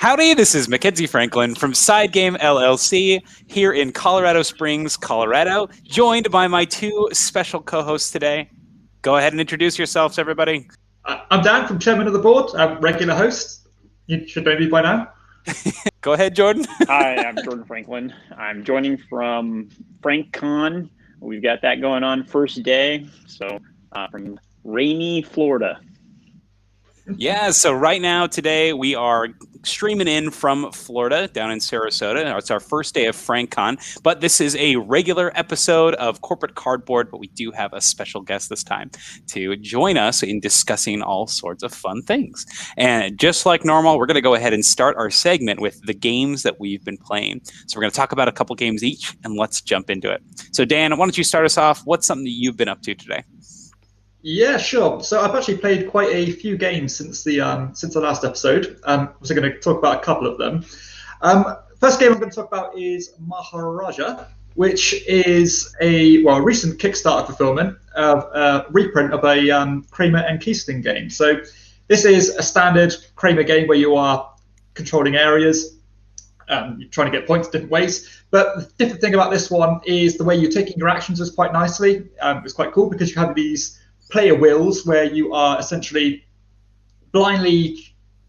Howdy, this is Mackenzie Franklin from SideGame LLC here in Colorado Springs, Colorado, joined by my two special co-hosts today. Go ahead and introduce yourselves, everybody. I'm Dan from Chairman of the Board, regular host. You should know me by now. Go ahead, Jordan. Hi, I'm Jordan Franklin. I'm joining from FrankCon. We've got that going on first day, so from rainy Florida. Yeah, so right now, today, we are streaming in from Florida, down in Sarasota. It's our first day of FrankCon, but this is a regular episode of Corporate Cardboard, but we do have a special guest this time to join us in discussing all sorts of fun things. And just like normal, we're going to go ahead and start our segment with the games that we've been playing. So we're going to talk about a couple games each, and let's jump into it. So Dan, why don't you start us off? What's something that you've been up to today? Yeah, sure. So I've actually played quite a few games since the last episode. I'm also going to talk about a couple of them. First game I'm going to talk about is Maharaja, which is a recent Kickstarter fulfillment of a reprint of a Kramer and Kiesling game. So this is a standard Kramer game where you are controlling areas. You're trying to get points different ways. But the different thing about this one is the way you're taking your actions is quite nicely. It's quite cool because you have these player wheels where you are essentially blindly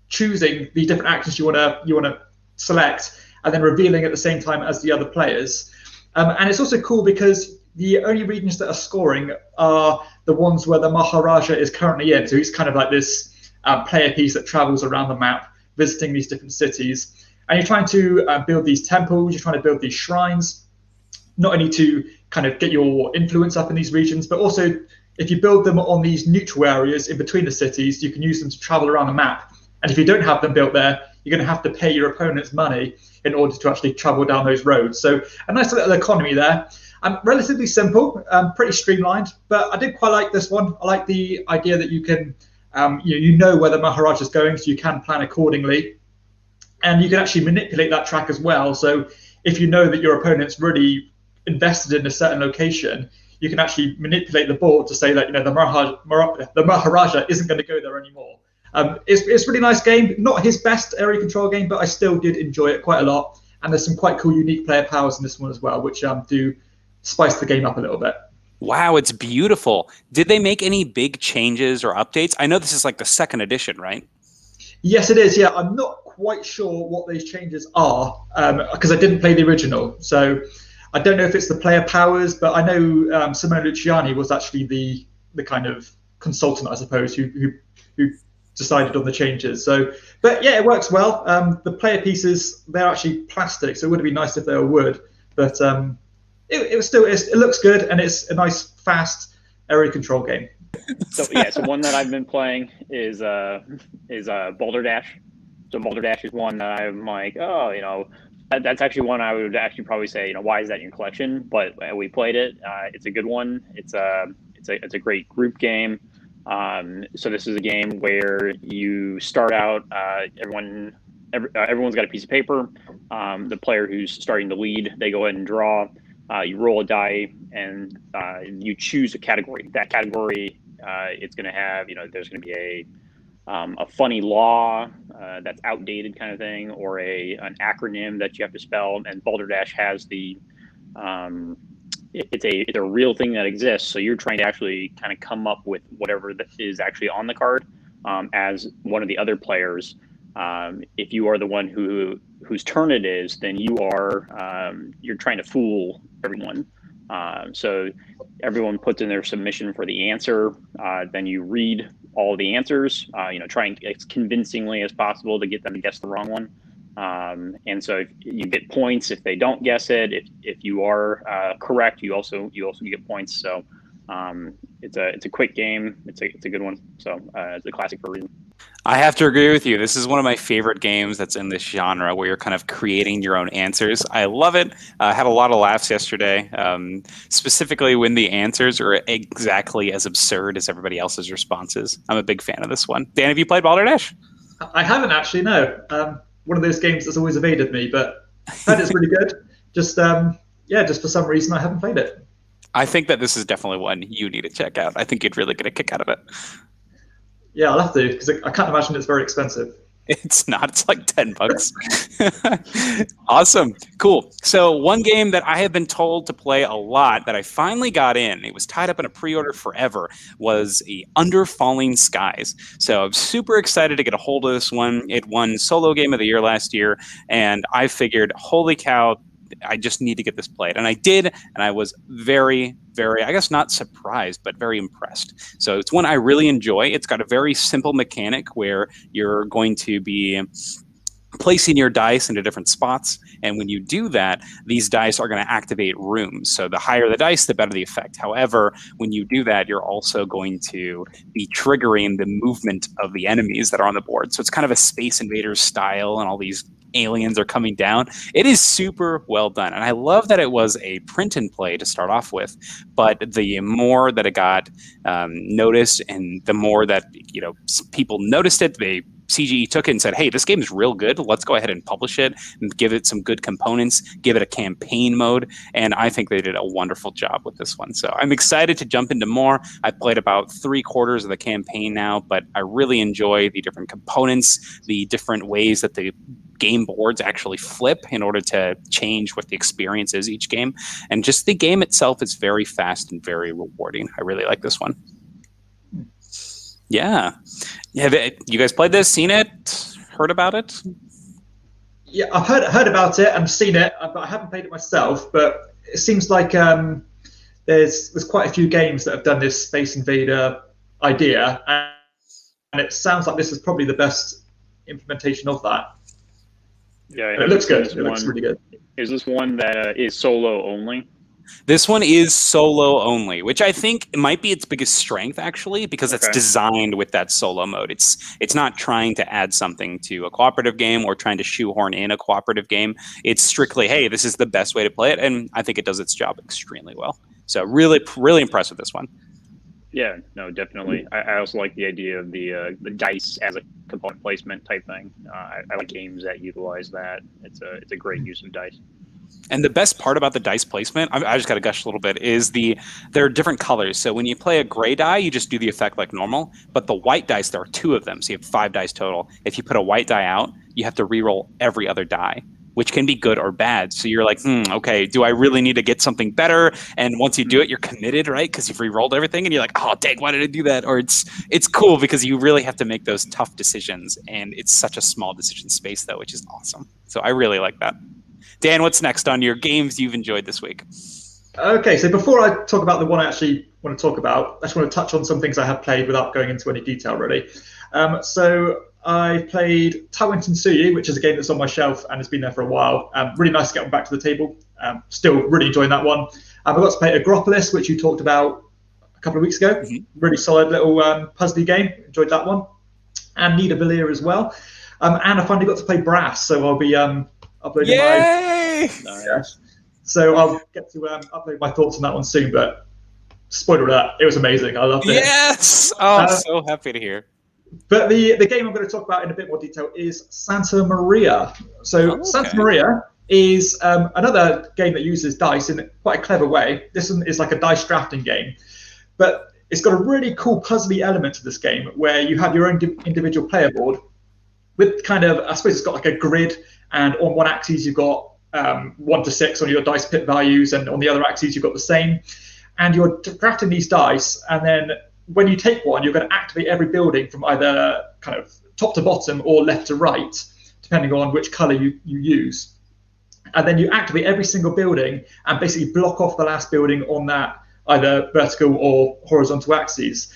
choosing the different actions you want to select and then revealing at the same time as the other players. And it's also cool because the only regions that are scoring are the ones where the Maharaja is currently in. So he's kind of like this player piece that travels around the map, visiting these different cities. And you're trying to build these temples, you're trying to build these shrines, not only to kind of get your influence up in these regions, but also if you build them on these neutral areas in between the cities, you can use them to travel around the map. And if you don't have them built there, you're going to have to pay your opponents money in order to actually travel down those roads. So a nice little economy there. Relatively simple, pretty streamlined, but I did quite like this one. I like the idea that you can, you know where the Maharaja is going, so you can plan accordingly. And you can actually manipulate that track as well. So if you know that your opponent's really invested in a certain location, you can actually manipulate the board to say that the Maharaja isn't going to go there anymore. It's a really nice game, not his best area control game, but I still did enjoy it quite a lot. And there's some quite cool unique player powers in this one as well, which do spice the game up a little bit. Wow, it's beautiful. Did they make any big changes or updates? I know this is like the second edition, right? Yes, it is. Yeah, I'm not quite sure what those changes are because I didn't play the original. So I don't know if it's the player powers, but I know Simone Luciani was actually the kind of consultant, I suppose, who decided on the changes. So, but yeah, it works well. The player pieces, they're actually plastic, so it would be nice if they were wood. But it looks good, and it's a nice, fast area control game. So one that I've been playing is Boulder Dash. So Boulder Dash is one that I'm like, that's actually one I would actually probably say, why is that in your collection? But we played it. It's a good one. It's a great group game. So this is a game where you start out. Everyone's got a piece of paper. The player who's starting to lead, they go ahead and draw. You roll a die, and you choose a category. That category, it's going to have, there's going to be a funny law that's outdated kind of thing, or an acronym that you have to spell. And Boulder Dash has it's a real thing that exists. So you're trying to actually kind of come up with whatever that is actually on the card as one of the other players. If you are the one whose turn it is, then you're trying to fool everyone. So everyone puts in their submission for the answer. Then you read all the answers, trying as convincingly as possible to get them to guess the wrong one. And so you get points if they don't guess it. If you are correct, you also get points. So it's a quick game. It's a good one. So it's a classic for a reason. I have to agree with you. This is one of my favorite games that's in this genre where you're kind of creating your own answers. I love it. I had a lot of laughs yesterday, specifically when the answers are exactly as absurd as everybody else's responses. I'm a big fan of this one. Dan, have you played Boulder Dash? I haven't actually, no. One of those games that's always evaded me, but I heard it's really good. Just for some reason I haven't played it. I think that this is definitely one you need to check out. I think you'd really get a kick out of it. Yeah, I'll have to, because I can't imagine it's very expensive. It's not. It's like $10. Awesome. Cool. So one game that I have been told to play a lot that I finally got in, it was tied up in a pre-order forever, was Under Falling Skies. So I'm super excited to get a hold of this one. It won Solo Game of the Year last year, and I figured, holy cow, I just need to get this played. And I did, and I was very, very, I guess not surprised, but very impressed. So it's one I really enjoy. It's got a very simple mechanic where you're going to be placing your dice into different spots. And when you do that, these dice are going to activate rooms. So the higher the dice, the better the effect. However, when you do that, you're also going to be triggering the movement of the enemies that are on the board. So it's kind of a Space Invaders style, and all these aliens are coming down. It is super well done. And I love that it was a print and play to start off with, but the more that it got noticed, and the more that people noticed it, CGE took it and said, hey, this game is real good. Let's go ahead and publish it and give it some good components, give it a campaign mode. And I think they did a wonderful job with this one. So I'm excited to jump into more. I've played about 3/4 of the campaign now, but I really enjoy the different components, the different ways that the game boards actually flip in order to change what the experience is each game. And just the game itself is very fast and very rewarding. I really like this one. Yeah. Have you guys played this, seen it, heard about it? Yeah, I've heard about it and seen it, but I haven't played it myself. But it seems like there's quite a few games that have done this Space Invader idea, and it sounds like this is probably the best implementation of that. Yeah, and it looks good. It looks really good. Is this one that is solo only? This one is solo only, which I think might be its biggest strength, actually, because it's designed with that solo mode. It's not trying to add something to a cooperative game or trying to shoehorn in a cooperative game. It's strictly, hey, this is the best way to play it, and I think it does its job extremely well. So really, really impressed with this one. Yeah, no, definitely. I also like the idea of the dice as a component placement type thing. I like games that utilize that. It's a great use of dice. And the best part about the dice placement, I just got to gush a little bit, is there are different colors. So when you play a gray die, you just do the effect like normal. But the white dice, there are 2 of them, so you have 5 dice total. If you put a white die out, you have to re-roll every other die, which can be good or bad. So you're like, okay, do I really need to get something better? And once you do it, you're committed, right? Because you've re-rolled everything, and you're like, oh, dang, why did I do that? Or it's cool because you really have to make those tough decisions, and it's such a small decision space, though, which is awesome. So I really like that. Dan, what's next on your games you've enjoyed this week? Okay, so before I talk about the one I actually want to talk about, I just want to touch on some things I have played without going into any detail, really. So I played Tawin Tsuyu, which is a game that's on my shelf and has been there for a while. Really nice to get one back to the table. Still really enjoying that one. I got to play Agropolis, which you talked about a couple of weeks ago. Really solid little puzzly game. Enjoyed that one. And Nidavellir as well. And I finally got to play Brass, so I'll be uploading So I'll get to upload my thoughts on that one soon, but spoiler alert, it was amazing. I loved it. Yes! Oh, I'm so happy to hear. But the game I'm going to talk about in a bit more detail is Santa Maria. So Santa Maria is another game that uses dice in quite a clever way. This one is like a dice drafting game, but it's got a really cool puzzly element to this game where you have your own individual player board with kind of, I suppose it's got like a grid, and on one axis you've got 1 to 6 on your dice pit values, and on the other axis you've got the same. And you're drafting these dice, and then when you take one, you're going to activate every building from either kind of top to bottom or left to right, depending on which color you use. And then you activate every single building and basically block off the last building on that either vertical or horizontal axes.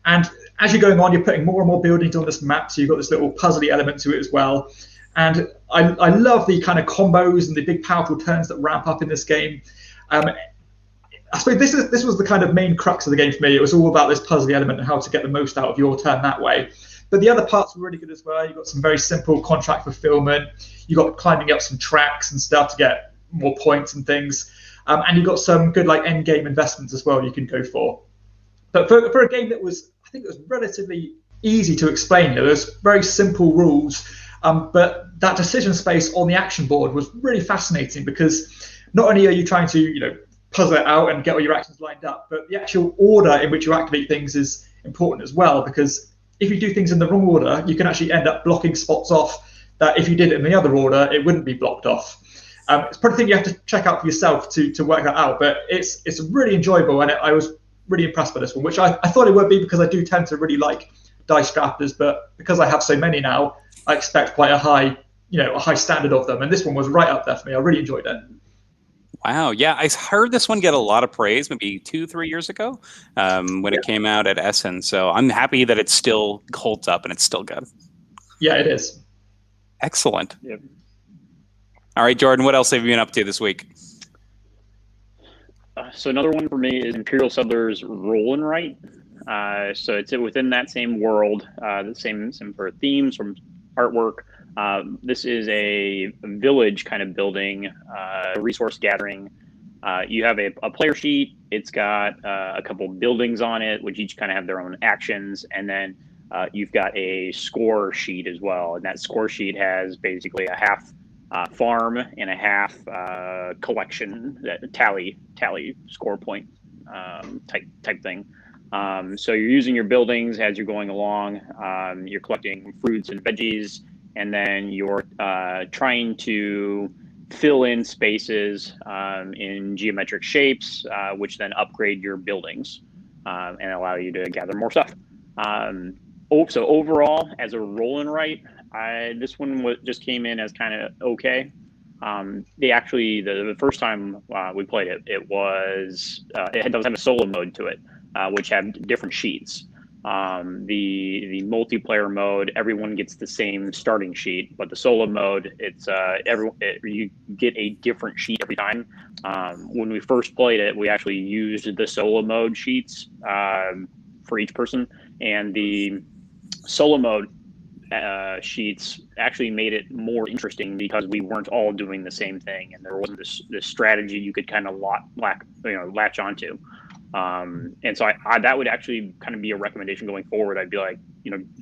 And as you're going on, you're putting more and more buildings on this map, so you've got this little puzzly element to it as well. And I love the kind of combos and the big powerful turns that ramp up in this game. I suppose this was the kind of main crux of the game for me. It was all about this puzzly element and how to get the most out of your turn that way. But the other parts were really good as well. You've got some very simple contract fulfillment. You've got climbing up some tracks and stuff to get more points and things. And you've got some good like end game investments as well you can go for. But for a game that was, I think it was relatively easy to explain. There's very simple rules. But that decision space on the action board was really fascinating because not only are you trying to, puzzle it out and get all your actions lined up, but the actual order in which you activate things is important as well, because if you do things in the wrong order, you can actually end up blocking spots off that if you did it in the other order, it wouldn't be blocked off. It's probably a thing you have to check out for yourself to work that out, but it's really enjoyable, and I was really impressed by this one, which I thought it would be, because I do tend to really like dice drafters, but because I have so many now, I expect quite a high standard of them, and this one was right up there for me. I really enjoyed it. Wow. Yeah, I heard this one get a lot of praise maybe 2-3 years ago when it came out at Essen. So I'm happy that it still holds up and it's still good. Yeah, it is. Excellent. Yep. All right, Jordan, what else have you been up to this week? So another one for me is Imperial Settlers Roll and Write. So it's within that same world, the same for themes, from artwork. This is a village kind of building, resource gathering. You have a player sheet. It's got a couple buildings on it, which each kind of have their own actions. And then you've got a score sheet as well. And that score sheet has basically a half farm and a half collection, that tally score point type thing. So you're using your buildings as you're going along. You're collecting fruits and veggies, and then you're trying to fill in spaces in geometric shapes, which then upgrade your buildings and allow you to gather more stuff. So overall, as a roll and write, this one just came in as kind of okay. The first time we played it, it does have a solo mode to it, which had different sheets. The multiplayer mode, everyone gets the same starting sheet, but the solo mode, you get a different sheet every time. When we first played it, we actually used the solo mode sheets for each person, and the solo mode sheets actually made it more interesting because we weren't all doing the same thing, and there wasn't this strategy you could kind of latch onto. And so that would actually kind of be a recommendation going forward. I'd be like,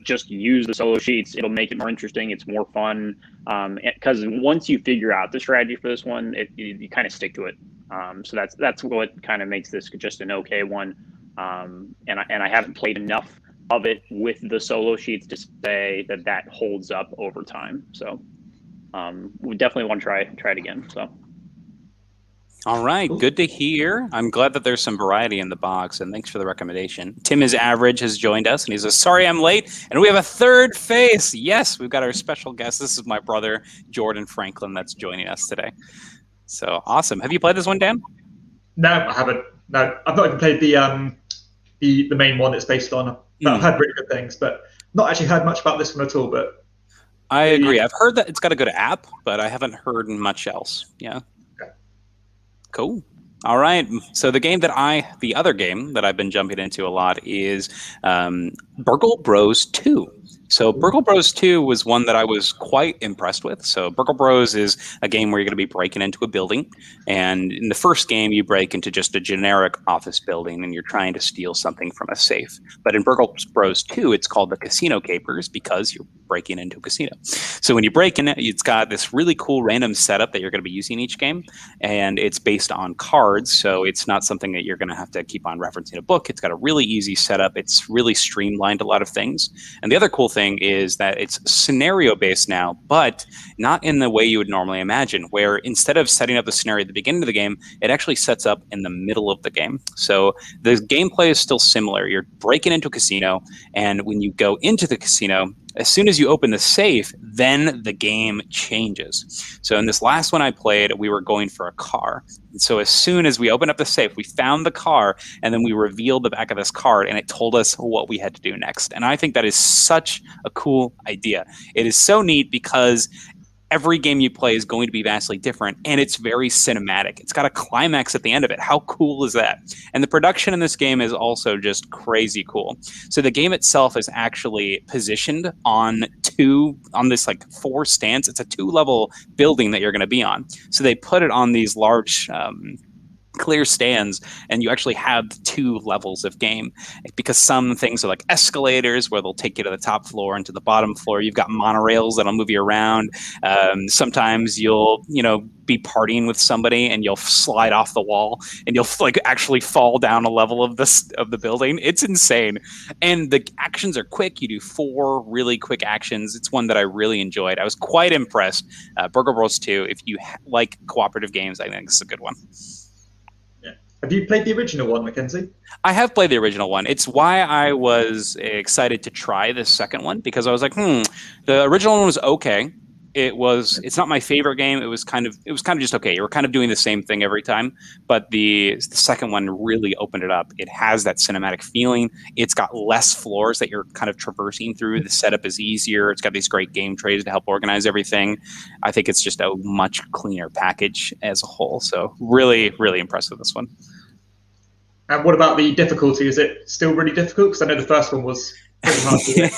just use the solo sheets. It'll make it more interesting. It's more fun. Because once you figure out the strategy for this one, you kind of stick to it. So that's what kind of makes this just an okay one. And I haven't played enough of it with the solo sheets to say that holds up over time. So we definitely want to try it again. So. All right, good to hear. I'm glad that there's some variety in the box, and thanks for the recommendation. Tim is Average has joined us, and he says, sorry I'm late, and we have a third face. Yes, we've got our special guest. This is my brother, Jordan Franklin, that's joining us today. So awesome. Have you played this one, Dan? No, I haven't. No, I've not even played the main one it's based on. I've heard really good things, but not actually heard much about this one at all. But I agree. I've heard that it's got a good app, but I haven't heard much else. Yeah. Cool. All right. So the other game that I've been jumping into a lot is Burgle Bros 2. So Burgle Bros 2 was one that I was quite impressed with. So Burgle Bros is a game where you're going to be breaking into a building. And in the first game, you break into just a generic office building and you're trying to steal something from a safe. But in Burgle Bros 2, it's called the Casino Capers because you're breaking into a casino. So when you break in it, it's got this really cool random setup that you're going to be using each game. And it's based on cards. So it's not something that you're going to have to keep on referencing a book. It's got a really easy setup. It's really streamlined a lot of things. And the other cool thing is that it's scenario based now, but not in the way you would normally imagine, where instead of setting up the scenario at the beginning of the game, it actually sets up in the middle of the game. So the gameplay is still similar. You're breaking into a casino, and when you go into the casino, as soon as you open the safe, then the game changes. So in this last one I played, we were going for a car. And so as soon as we opened up the safe, we found the car, and then we revealed the back of this card, and it told us what we had to do next. And I think that is such a cool idea. It is so neat because every game you play is going to be vastly different, and it's very cinematic. It's got a climax at the end of it. How cool is that? And the production in this game is also just crazy cool. So the game itself is actually positioned on this like 4 stands. It's a 2-level building that you're going to be on. So they put it on these large clear stands, and you actually have 2 levels of game, because some things are like escalators where they'll take you to the top floor and to the bottom floor. You've got monorails that'll move you around. Sometimes you'll be partying with somebody and you'll slide off the wall and you'll like actually fall down a level of the building. It's insane, and the actions are quick. You do 4 really quick actions. It's one that I really enjoyed. I was quite impressed. Burger Bros 2, if you like cooperative games, I think it's a good one. Have you played the original one, Mackenzie? I have played the original one. It's why I was excited to try the second one, because I was like, the original one was okay. It's not my favorite game. It was kind of just okay. You were kind of doing the same thing every time, but the second one really opened it up. It has that cinematic feeling. It's got less floors that you're kind of traversing through. The setup is easier. It's got these great game trays to help organize everything. I think it's just a much cleaner package as a whole. So really, really impressed with this one. And what about the difficulty? Is it still really difficult? Because I know the first one was pretty hard to do.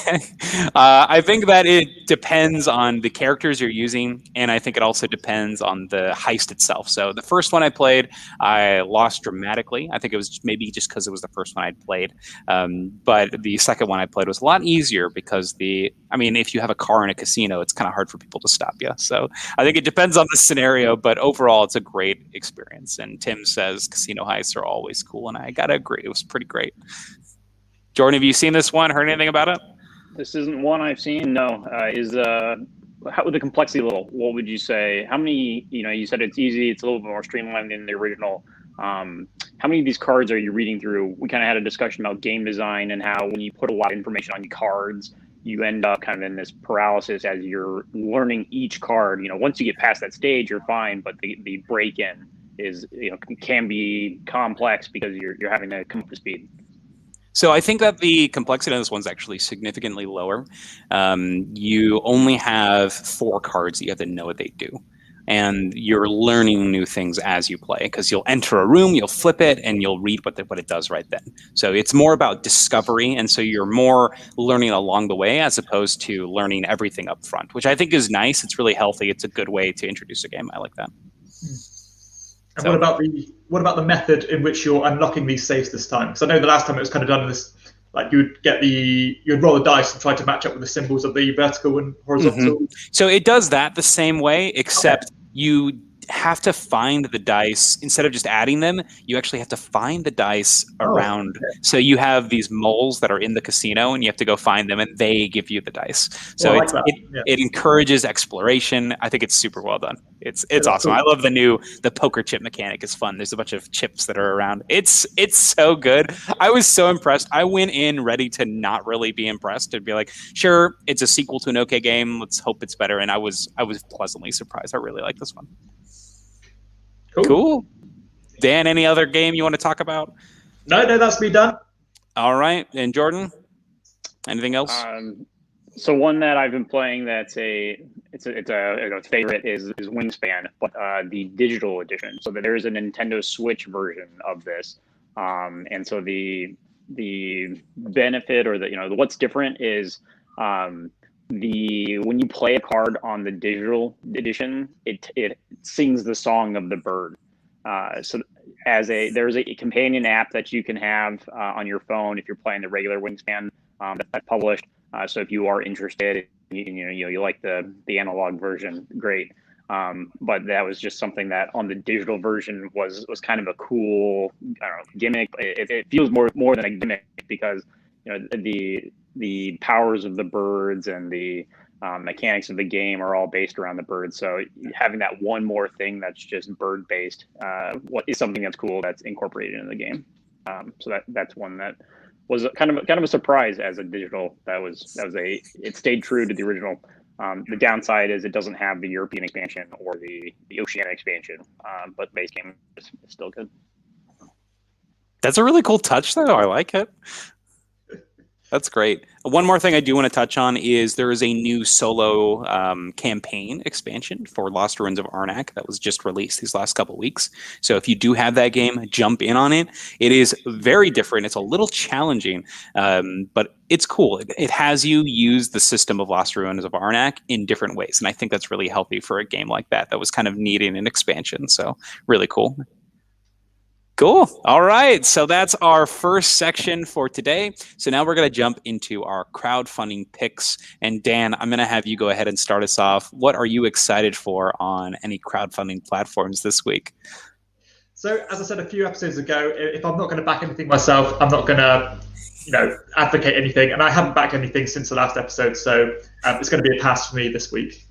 I think that it depends on the characters you're using, and I think it also depends on the heist itself. So the first one I played, I lost dramatically. I think it was maybe just because it was the first one I'd played. But the second one I played was a lot easier because if you have a car in a casino, it's kind of hard for people to stop you. So I think it depends on the scenario, but overall, it's a great experience. And Tim says casino heists are always cool, and I gotta agree. It was pretty great. Jordan, have you seen this one? Heard anything about it? This isn't one I've seen. No. How with the complexity level? What would you say? How many? You said it's easy. It's a little bit more streamlined than the original. How many of these cards are you reading through? We kind of had a discussion about game design and how when you put a lot of information on your cards, you end up kind of in this paralysis as you're learning each card. Once you get past that stage, you're fine, but the break-in is can be complex because you're having to come up to speed. So I think that the complexity on this one's actually significantly lower. You only have 4 cards that you have to know what they do. And you're learning new things as you play, because you'll enter a room, you'll flip it, and you'll read what it does right then. So it's more about discovery, and so you're more learning along the way as opposed to learning everything up front, which I think is nice. It's really healthy. It's a good way to introduce a game. I like that. And what about the method in which you're unlocking these safes this time? Because I know the last time it was kind of done in this, like you'd roll the dice and try to match up with the symbols of the vertical and horizontal. Mm-hmm. So it does that the same way, except you have to find the dice. Instead of just adding them, you actually have to find the dice around. Okay. So you have these moles that are in the casino, and you have to go find them, and they give you the dice. So it encourages exploration. I think it's super well done. It's awesome. Cool. I love the poker chip mechanic. Is fun. There's a bunch of chips that are around. It's so good. I was so impressed. I went in ready to not really be impressed. To be like, sure, it's a sequel to an okay game. Let's hope it's better. And I was pleasantly surprised. I really like this one. Cool. Dan, any other game you want to talk about? No, that's me done. All right. And Jordan, anything else? So one that I've been playing it's a favorite is Wingspan, but the digital edition. So that there is a Nintendo Switch version of this, and so the benefit or what's different is when you play a card on the digital edition, it sings the song of the bird. So there's a companion app that you can have on your phone if you're playing the regular Wingspan that's published. So if you are interested, you like the analog version, great. But that was just something that on the digital version was kind of a cool, gimmick. It feels more than a gimmick because the powers of the birds and the mechanics of the game are all based around the birds. So having that one more thing that's just bird based is something that's cool that's incorporated in the game. So that's one that was kind of a surprise as a digital. It stayed true to the original. The downside is it doesn't have the European expansion or the Oceania expansion, but base game is still good. That's a really cool touch, though. I like it. That's great. One more thing I do want to touch on is there is a new solo campaign expansion for Lost Ruins of Arnak that was just released these last couple of weeks. So if you do have that game, jump in on it. It is very different. It's a little challenging, but it's cool. It has you use the system of Lost Ruins of Arnak in different ways, and I think that's really healthy for a game like that was kind of needing an expansion. So really cool. Cool. All right. So that's our first section for today. So now we're going to jump into our crowdfunding picks. And Dan, I'm going to have you go ahead and start us off. What are you excited for on any crowdfunding platforms this week? So, as I said a few episodes ago, if I'm not going to back anything myself, I'm not going to, advocate anything. And I haven't backed anything since the last episode, so it's going to be a pass for me this week.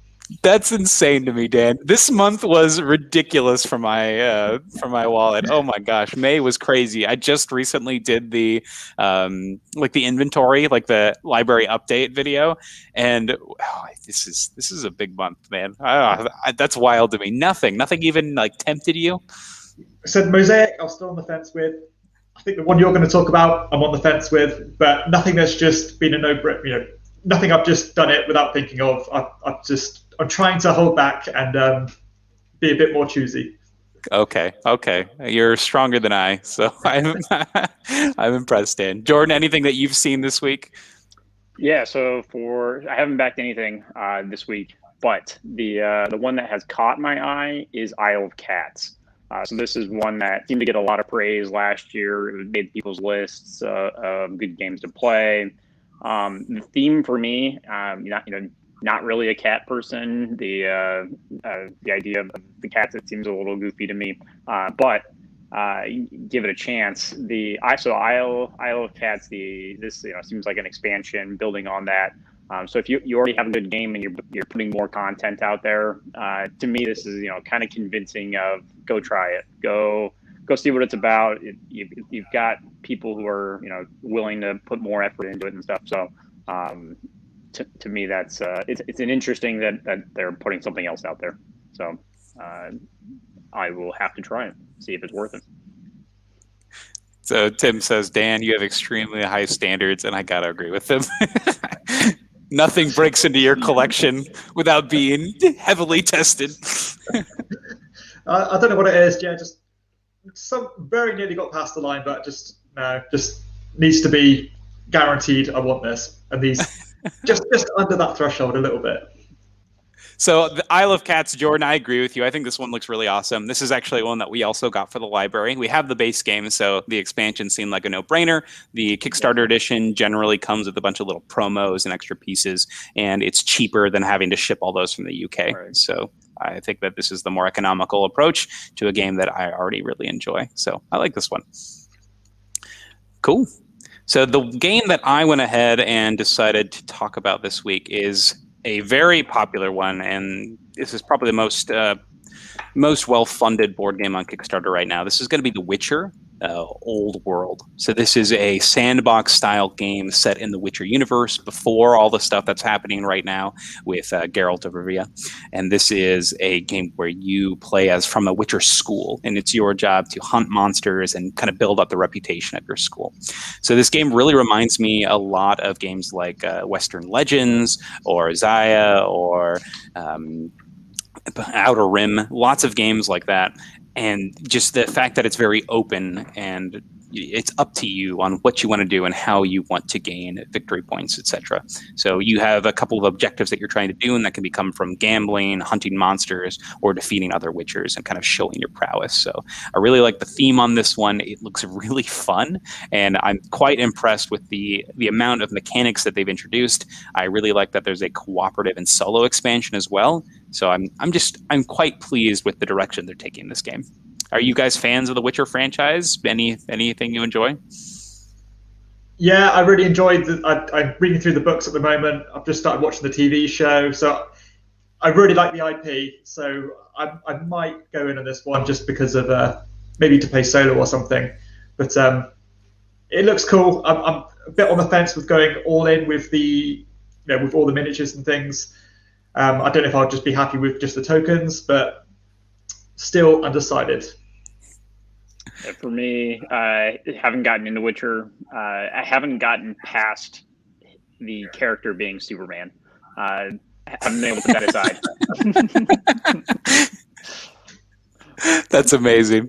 That's insane to me, Dan. This month was ridiculous for my wallet. Oh my gosh, May was crazy. I just recently did the the inventory, like the library update video, and this is a big month, man. That's wild to me. Nothing even like tempted you. I said Mosaic, I was still on the fence with. I think the one you're going to talk about, I'm on the fence with, but nothing that's just been a no-brainer. Nothing I've just done it without thinking of. I'm trying to hold back and be a bit more choosy. Okay. You're stronger than I, so I'm impressed, Dan. Jordan, anything that you've seen this week? Yeah, so I haven't backed anything this week, but the one that has caught my eye is Isle of Cats. So this is one that seemed to get a lot of praise last year. It made people's lists of good games to play. The theme for me, not really a cat person. The idea of the cats, it seems a little goofy to me. But give it a chance. Isle of Cats. This seems like an expansion building on that. So if you already have a good game and you're putting more content out there, to me this is kind of convincing of go try it, go see what it's about. You've got people who are willing to put more effort into it and stuff. So to me that's it's an interesting that they're putting something else out there. So I will have to try it, see if it's worth it. So Tim says, Dan, you have extremely high standards, and I gotta agree with him. Nothing breaks into your collection without being heavily tested. I don't know what it is. Yeah, just some very nearly got past the line, but just needs to be guaranteed. I want this, and these just under that threshold a little bit. So the Isle of Cats, Jordan, I agree with you. I think this one looks really awesome. This is actually one that we also got for the library. We have the base game, so the expansion seemed like a no-brainer. The Kickstarter edition generally comes with a bunch of little promos and extra pieces, and it's cheaper than having to ship all those from the UK. Right. So I think that this is the more economical approach to a game that I already really enjoy. So I like this one. Cool. So the game that I went ahead and decided to talk about this week is a very popular one, and this is probably the most well-funded board game on Kickstarter right now. This is going to be The Witcher, Old World. So this is a sandbox-style game set in the Witcher universe before all the stuff that's happening right now with Geralt of Rivia. And this is a game where you play as from a Witcher school, and it's your job to hunt monsters and kind of build up the reputation of your school. So this game really reminds me a lot of games like Western Legends or Zaya or Outer Rim, lots of games like that. And just the fact that it's very open and it's up to you on what you want to do and how you want to gain victory points, etc. So you have a couple of objectives that you're trying to do, and that can become from gambling, hunting monsters, or defeating other Witchers and kind of showing your prowess. So I really like the theme on this one. It looks really fun, and I'm quite impressed with the amount of mechanics that they've introduced. I really like that there's a cooperative and solo expansion as well. So I'm quite pleased with the direction they're taking this game. Are you guys fans of the Witcher franchise? Anything you enjoy? Yeah, I really enjoyed. I'm reading through the books at the moment. I've just started watching the TV show, so I really like the IP. So I might go in on this one just because of maybe to play solo or something. But it looks cool. I'm a bit on the fence with going all in with with all the miniatures and things. I don't know if I'll just be happy with just the tokens, but still undecided. For me, I haven't gotten into Witcher. I haven't gotten past the character being Superman. I haven't been able to put that aside. That's amazing.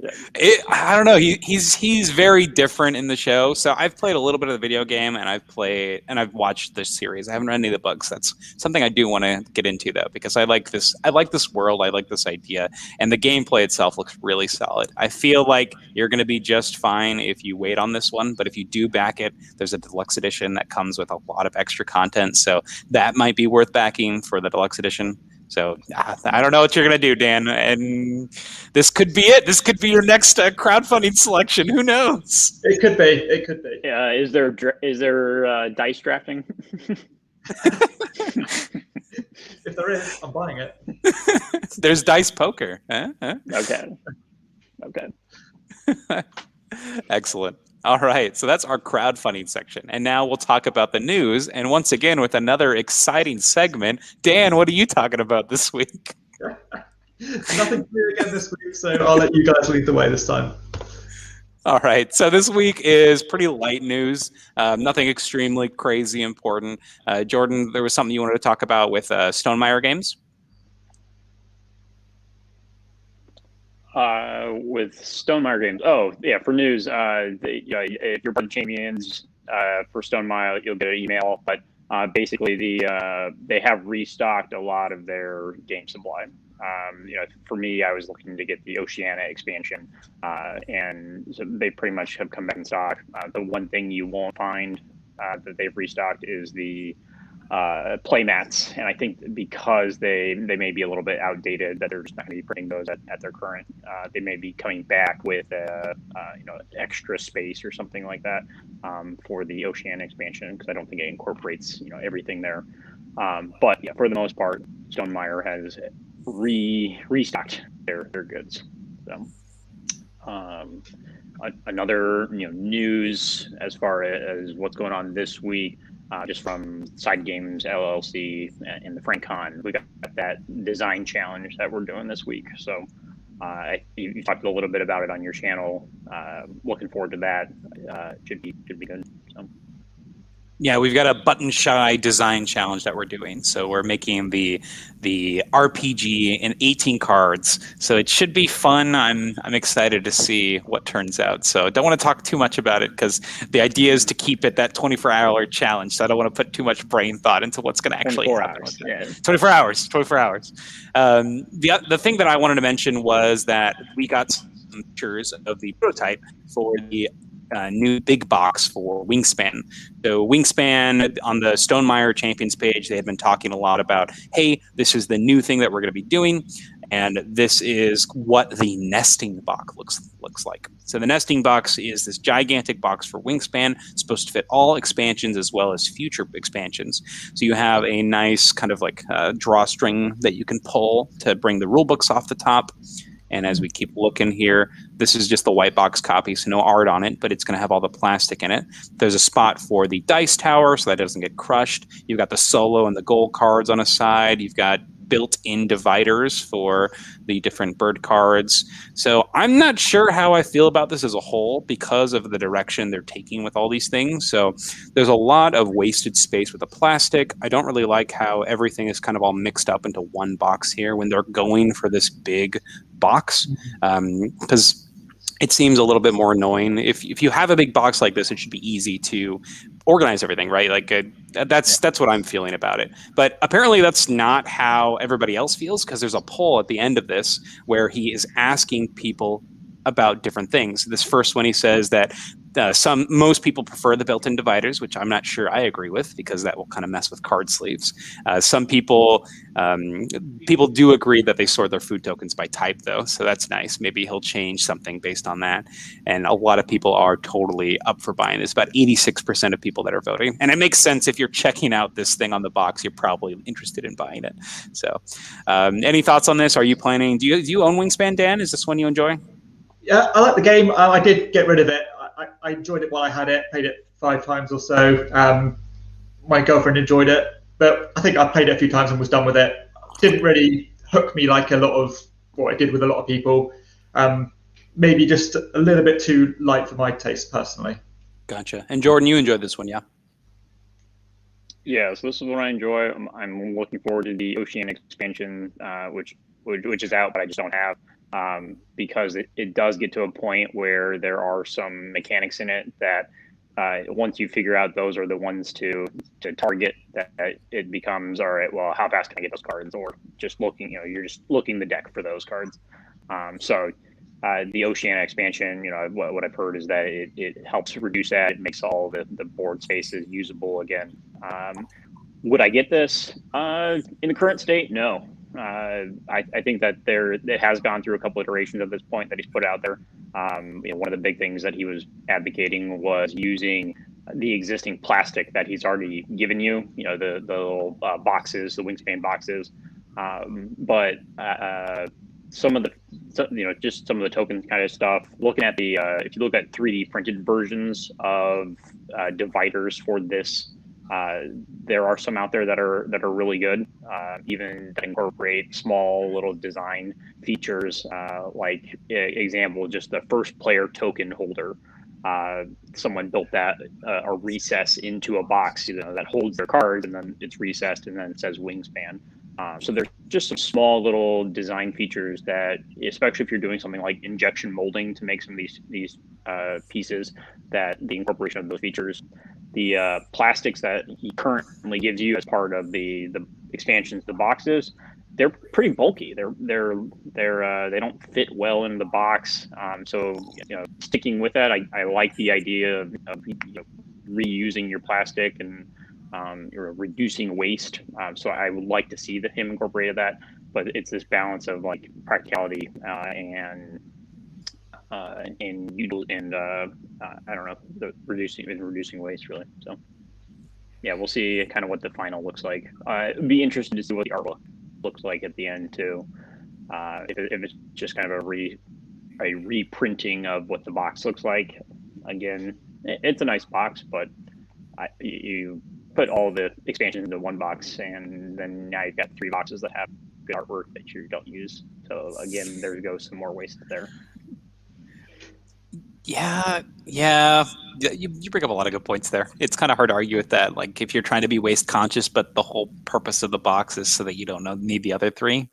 I don't know. He's very different in the show. So I've played a little bit of the video game, and I've watched this series. I haven't read any of the books. That's something I do want to get into though, because I like this. I like this world. I like this idea, and the gameplay itself looks really solid. I feel like you're going to be just fine if you wait on this one, but if you do back it, there's a deluxe edition that comes with a lot of extra content. So that might be worth backing for the deluxe edition. So I don't know what you're going to do, Dan. And this could be it. This could be your next crowdfunding selection. Who knows? It could be. It could be. Is there dice drafting? If there is, I'm buying it. There's dice poker. Okay. Excellent. All right, so that's our crowdfunding section. And now we'll talk about the news. And once again, with another exciting segment. Dan, what are you talking about this week? Nothing new again this week, so I'll let you guys lead the way this time. All right, so this week is pretty light news. Nothing extremely crazy important. Jordan, there was something you wanted to talk about with Stonemaier Games? With Stonemaier Games. Oh, yeah, for news, if you're buying champions for Stonemaier, you'll get an email. But basically, they have restocked a lot of their game supply. For me, I was looking to get the Oceania expansion, and so they pretty much have come back in stock. The one thing you won't find that they've restocked is the play mats, and I think because they may be a little bit outdated, that they're just not going to be printing those at their current. They may be coming back with extra space or something like that for the Oceania expansion, because I don't think it incorporates everything there. But yeah, for the most part, Stonemaier has restocked their goods. So another news as far as what's going on this week. Just from SideGame LLC and the FrankCon, we got that design challenge that we're doing this week. So you talked a little bit about it on your channel. Looking forward to that. Should be good. So. Yeah, we've got a button shy design challenge that we're doing. So we're making the RPG in 18 cards. So it should be fun. I'm excited to see what turns out. So don't want to talk too much about it, because the idea is to keep it that 24-hour challenge. So I don't want to put too much brain thought into what's going to actually happen. 24 hours. 24 hours. The thing that I wanted to mention was that we got some pictures of the prototype for the new big box for Wingspan. So Wingspan, on the Stonemaier Champions page, they had been talking a lot about, hey, this is the new thing that we're going to be doing, and this is what the nesting box looks like. So the nesting box is this gigantic box for Wingspan. It's supposed to fit all expansions as well as future expansions. So you have a nice kind of like drawstring that you can pull to bring the rule books off the top. And as we keep looking here, this is just the white box copy, so no art on it, but it's going to have all the plastic in it. There's a spot for the dice tower so that doesn't get crushed. You've got the solo and the gold cards on a side. You've got built-in dividers for the different bird cards. So I'm not sure how I feel about this as a whole because of the direction they're taking with all these things. So there's a lot of wasted space with the plastic. I don't really like how everything is kind of all mixed up into one box here when they're going for this big box, because it seems a little bit more annoying. If you have a big box like this, it should be easy to organize everything, right? Like that's what I'm feeling about it. But apparently that's not how everybody else feels, because there's a poll at the end of this where he is asking people about different things. This first one, he says that most people prefer the built-in dividers, which I'm not sure I agree with, because that will kind of mess with card sleeves. Some people do agree that they sort their food tokens by type, though, so that's nice. Maybe he'll change something based on that. And a lot of people are totally up for buying this. About 86% of people that are voting, and it makes sense. If you're checking out this thing on the box, you're probably interested in buying it. So, any thoughts on this? Are you planning? Do you own Wingspan, Dan? Is this one you enjoy? Yeah, I like the game. I did get rid of it. I enjoyed it while I had it. Played it 5 times or so. My girlfriend enjoyed it, but I think I played it a few times and was done with it. Didn't really hook me like a lot of what I did with a lot of people. Maybe just a little bit too light for my taste, personally. Gotcha. And Jordan, you enjoyed this one, yeah? Yeah, so this is what I enjoy. I'm looking forward to the Oceania expansion, which is out, but I just don't have. because it does get to a point where there are some mechanics in it that once you figure out those are the ones to target, that it becomes, all right, well, how fast can I get those cards? Or just looking, you're just looking the deck for those cards. So the Oceania expansion, what I've heard is that it helps reduce that. It makes all the board spaces usable again. Would I get this in the current state? No. I think that it has gone through a couple iterations at this point that he's put out there. One of the big things that he was advocating was using the existing plastic that he's already given you, the little boxes, the Wingspan boxes. But some of the, just some of the token kind of stuff, looking at if you look at 3D printed versions of dividers for this, there are some out there that are really good, even that incorporate small little design features, like example, just the first player token holder. Someone built that a recess into a box, that holds their cards, and then it's recessed, and then it says Wingspan. So there's just some small little design features that, especially if you're doing something like injection molding to make some of these pieces, that the incorporation of those features, the plastics that he currently gives you as part of the expansions, the boxes, they're pretty bulky. They don't fit well in the box. So sticking with that, I like the idea of reusing your plastic and you're reducing waste. So I would like to see him incorporated that, but it's this balance of like practicality and I don't know, reducing waste really. So yeah, we'll see kind of what the final looks like. It'd be interesting to see what the artwork looks like at the end too. If it's just kind of a reprinting of what the box looks like. Again, it's a nice box, but you put all the expansions into one box, and then now you've got 3 boxes that have good artwork that you don't use. So again, there goes some more waste there. Yeah. You bring up a lot of good points there. It's kind of hard to argue with that. Like if you're trying to be waste conscious, but the whole purpose of the box is so that you don't need the other 3,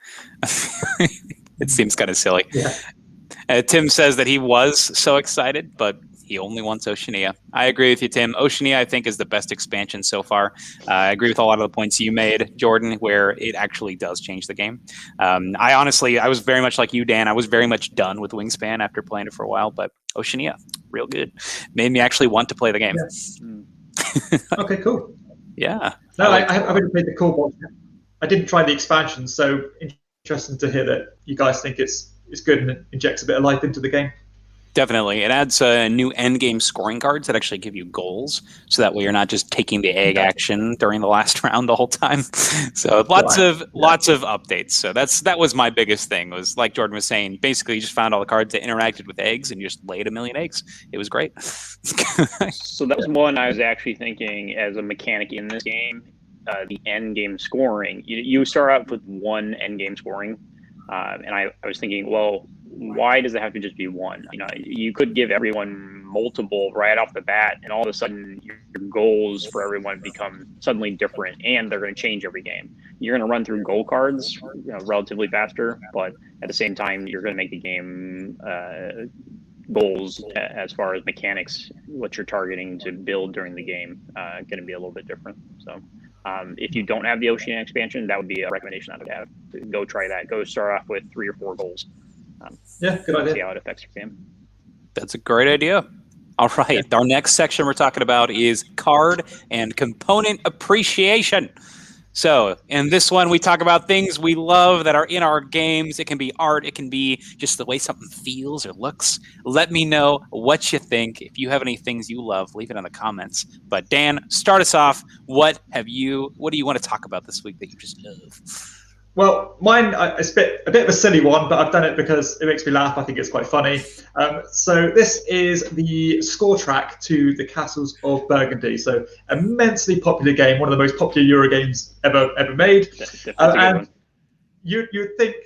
it seems kind of silly. Yeah. Tim says that he was so excited, but he only wants Oceania. I agree with you, Tim. Oceania, I think, is the best expansion so far. I agree with a lot of the points you made, Jordan, where it actually does change the game. I was very much like you, Dan. I was very much done with Wingspan after playing it for a while, but Oceania, real good. Made me actually want to play the game. Yeah. Okay, cool. Yeah. No, I haven't played the core box yet. I didn't try the expansion, so interesting to hear that you guys think it's good and it injects a bit of life into the game. Definitely. It adds new end game scoring cards that actually give you goals. So that way you're not just taking the egg action during the last round the whole time. So lots of updates. So that was my biggest thing, was like Jordan was saying, basically you just found all the cards that interacted with eggs and you just laid a million eggs. It was great. So that was one I was actually thinking as a mechanic in this game, the end game scoring. You start out with 1 end game scoring. And I was thinking, well, why does it have to just be 1? You could give everyone multiple right off the bat, and all of a sudden your goals for everyone become suddenly different, and they're going to change every game. You're going to run through goal cards relatively faster, but at the same time, you're going to make the game goals as far as mechanics, what you're targeting to build during the game, going to be a little bit different. So. If you don't have the Oceania expansion, that would be a recommendation I would have. Go try that. Go start off with 3 or 4 goals. Yeah, good idea. See how it affects your game. That's a great idea. All right. Yeah. Our next section we're talking about is card and component appreciation. So in this one, we talk about things we love that are in our games. It can be art. It can be just the way something feels or looks. Let me know what you think. If you have any things you love, leave it in the comments. But Dan, start us off. What do you want to talk about this week that you just love? Well, mine is a bit of a silly one, but I've done it because it makes me laugh. I think it's quite funny. So this is the score track to the Castles of Burgundy. So immensely popular game, one of the most popular Euro games ever made. And you'd think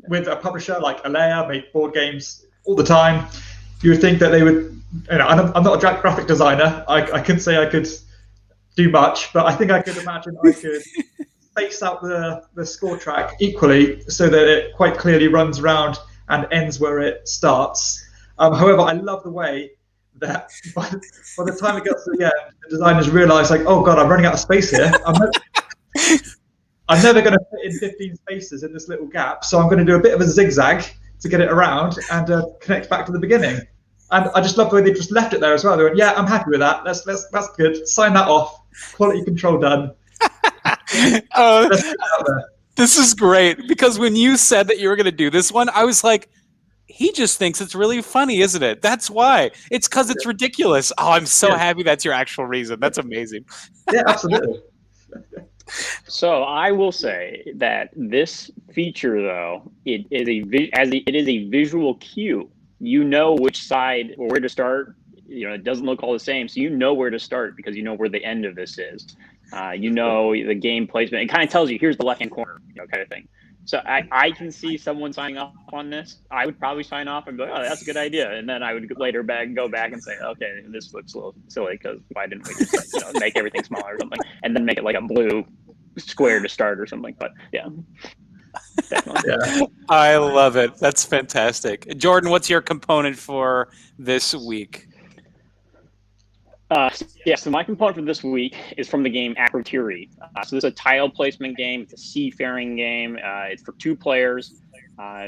with a publisher like Alea, make board games all the time, you would think that they would. I'm not a graphic designer. I couldn't say I could do much, but I think I could imagine I could space out the score track equally so that it quite clearly runs around and ends where it starts. However, I love the way that by the time it gets to the end, the designers realise, like, oh god, I'm running out of space here. I'm never going to fit in 15 spaces in this little gap, so I'm going to do a bit of a zigzag to get it around and connect back to the beginning. And I just love the way they just left it there as well. They went, yeah, I'm happy with that. That's good. Sign that off. Quality control done. This is great, because when you said that you were going to do this one, I was like, he just thinks it's really funny, isn't it? That's why. It's because it's ridiculous. Oh, I'm so happy that's your actual reason. That's amazing. Yeah, absolutely. So I will say that this feature, though, it is a visual cue. You know which side or where to start. You know, it doesn't look all the same, so you know where to start because you know where the end of this is. You know the game placement. It kind of tells you here's the left-hand corner, kind of thing. So I can see someone signing off on this. I would probably sign off and go, oh, that's a good idea. And then I would later go back and say, okay, this looks a little silly because why didn't we just make everything smaller or something, and then make it like a blue square to start or something. But yeah. Definitely. Yeah. I love it. That's fantastic. Jordan, what's your component for this week? So my component for this week is from the game Acrotiri. So this is a tile placement game. It's a seafaring game. It's for 2 players.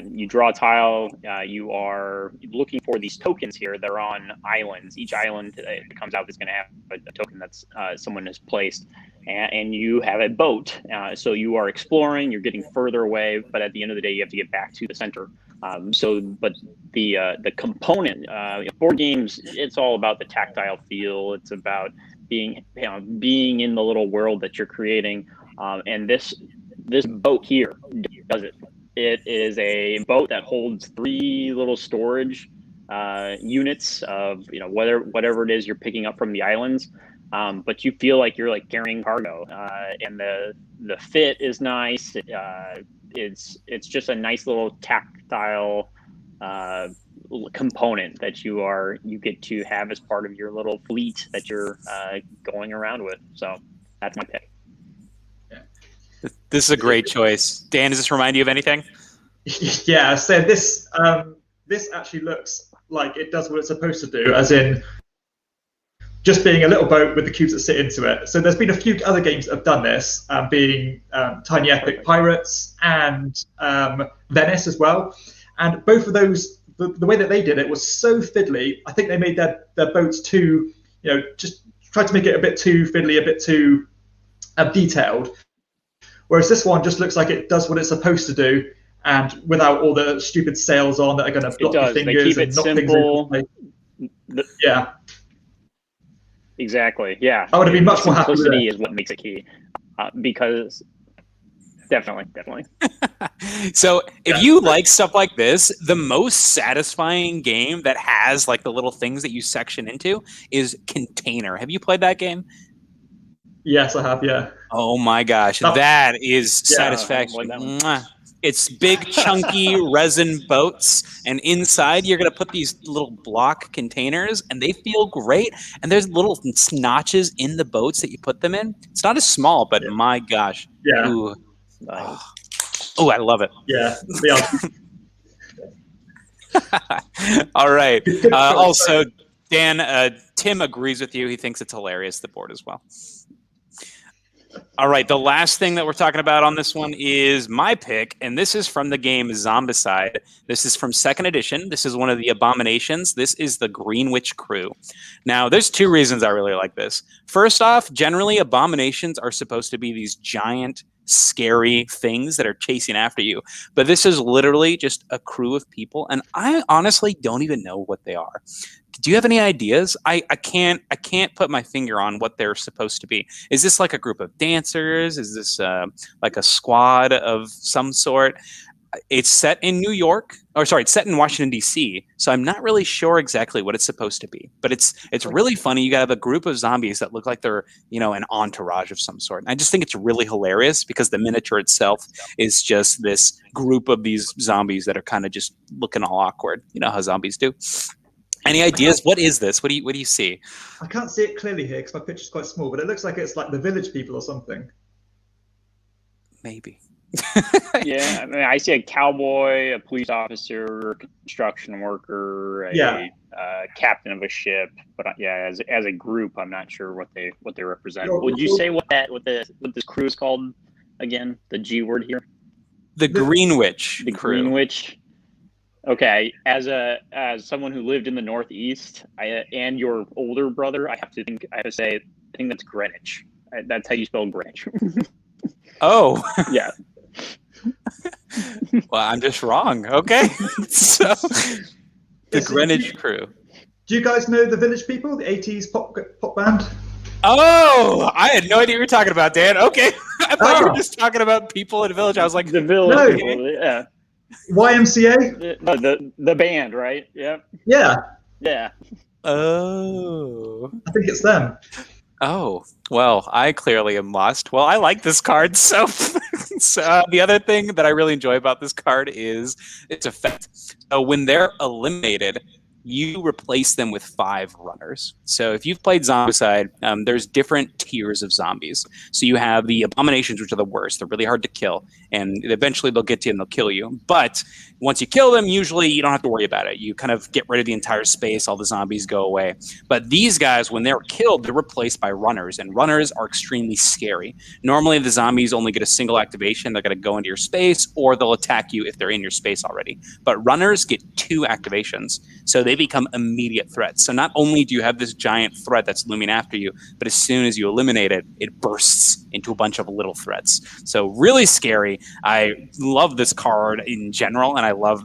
You draw a tile. You are looking for these tokens here. They're on islands. Each island that comes out is going to have a token that's someone has placed. And you have a boat. So you are exploring. You're getting further away. But at the end of the day, you have to get back to the center. But the component, board games, it's all about the tactile feel. It's about being in the little world that you're creating. And this boat here does it. It is a boat that holds 3 little storage units of whatever it is you're picking up from the islands. But you feel like you're like carrying cargo, and the fit is nice. It's just a nice little tactile component that you get to have as part of your little fleet that you're going around with. So that's my pick. This is a great choice. Dan, does this remind you of anything? Yeah, so this actually looks like it does what it's supposed to do, as in just being a little boat with the cubes that sit into it. So there's been a few other games that have done this, being Tiny Epic Pirates and Venice as well. And both of those, the way that they did it was so fiddly. I think they made their boats too, just tried to make it a bit too fiddly, a bit too detailed. Whereas this one just looks like it does what it's supposed to do, and without all the stupid sails on that are going to block your fingers and knock simple. things in. Yeah. Exactly. Yeah. I would have been much more happy with simplicity it. is what makes it key, because definitely. So if you like stuff like this, the most satisfying game that has like the little things that you section into is Container. Have you played that game? Yes, I have. Yeah. Oh my gosh, that is satisfaction. Mwah. It's big, chunky resin boats, and inside you're gonna put these little block containers, and they feel great. And there's little notches in the boats that you put them in. It's not as small, but my gosh. Yeah. Ooh. Oh, I love it. Yeah. All right. Also, Dan, Tim agrees with you. He thinks it's hilarious, the board as well. All right, the last thing that we're talking about on this one is my pick, and this is from the game Zombicide. This is from 2nd edition. This is one of the abominations. This is the Greenwich Crew. Now, there's 2 reasons I really like this. First off, generally abominations are supposed to be these giant, scary things that are chasing after you. But this is literally just a crew of people, and I honestly don't even know what they are. Do you have any ideas? I can't put my finger on what they're supposed to be. Is this like a group of dancers? Is this like a squad of some sort? It's set in New York, or sorry, it's set in Washington, D.C., so I'm not really sure exactly what it's supposed to be. But it's really funny. You got to have a group of zombies that look like they're, an entourage of some sort. And I just think it's really hilarious because the miniature itself is just this group of these zombies that are kind of just looking all awkward. You know how zombies do. Any ideas? What is this? What do you see? I can't see it clearly here because my picture's quite small, but it looks like it's like the Village People or something. Maybe. Yeah, I mean, I see a cowboy, a police officer, a construction worker, a captain of a ship. But yeah, as a group, I'm not sure what they represent. Would you say what this crew is called again? The G word here. The Greenwich The crew. Greenwich. Okay, as someone who lived in the Northeast, and your older brother, I have to say, I think that's Greenwich. That's how you spell Greenwich. Oh, yeah. Well, I'm just wrong. Okay, so the Greenwich crew. Do you guys know the Village People, the 80s pop band? Oh, I had no idea what you were talking about, Dan. Okay, I thought you were just talking about people in a village. I was like, the Village no. People, yeah. YMCA? The band, right? Yep. Yeah. Yeah. Oh. I think it's them. Oh, well, I clearly am lost. Well, I like this card, so, the other thing that I really enjoy about this card is its effect. So when they're eliminated, you replace them with 5 runners. So if you've played Zombicide, there's different tiers of zombies. So you have the abominations, which are the worst. They're really hard to kill, and eventually they'll get to you and they'll kill you. But once you kill them, usually you don't have to worry about it. You kind of get rid of the entire space. All the zombies go away. But these guys, when they're killed, they're replaced by runners, and runners are extremely scary. Normally, the zombies only get a single activation. They're going to go into your space, or they'll attack you if they're in your space already. But runners get 2 activations, so they become immediate threats. So not only do you have this giant threat that's looming after you, but as soon as you eliminate it, it bursts into a bunch of little threats. So really scary. I love this card in general, and I love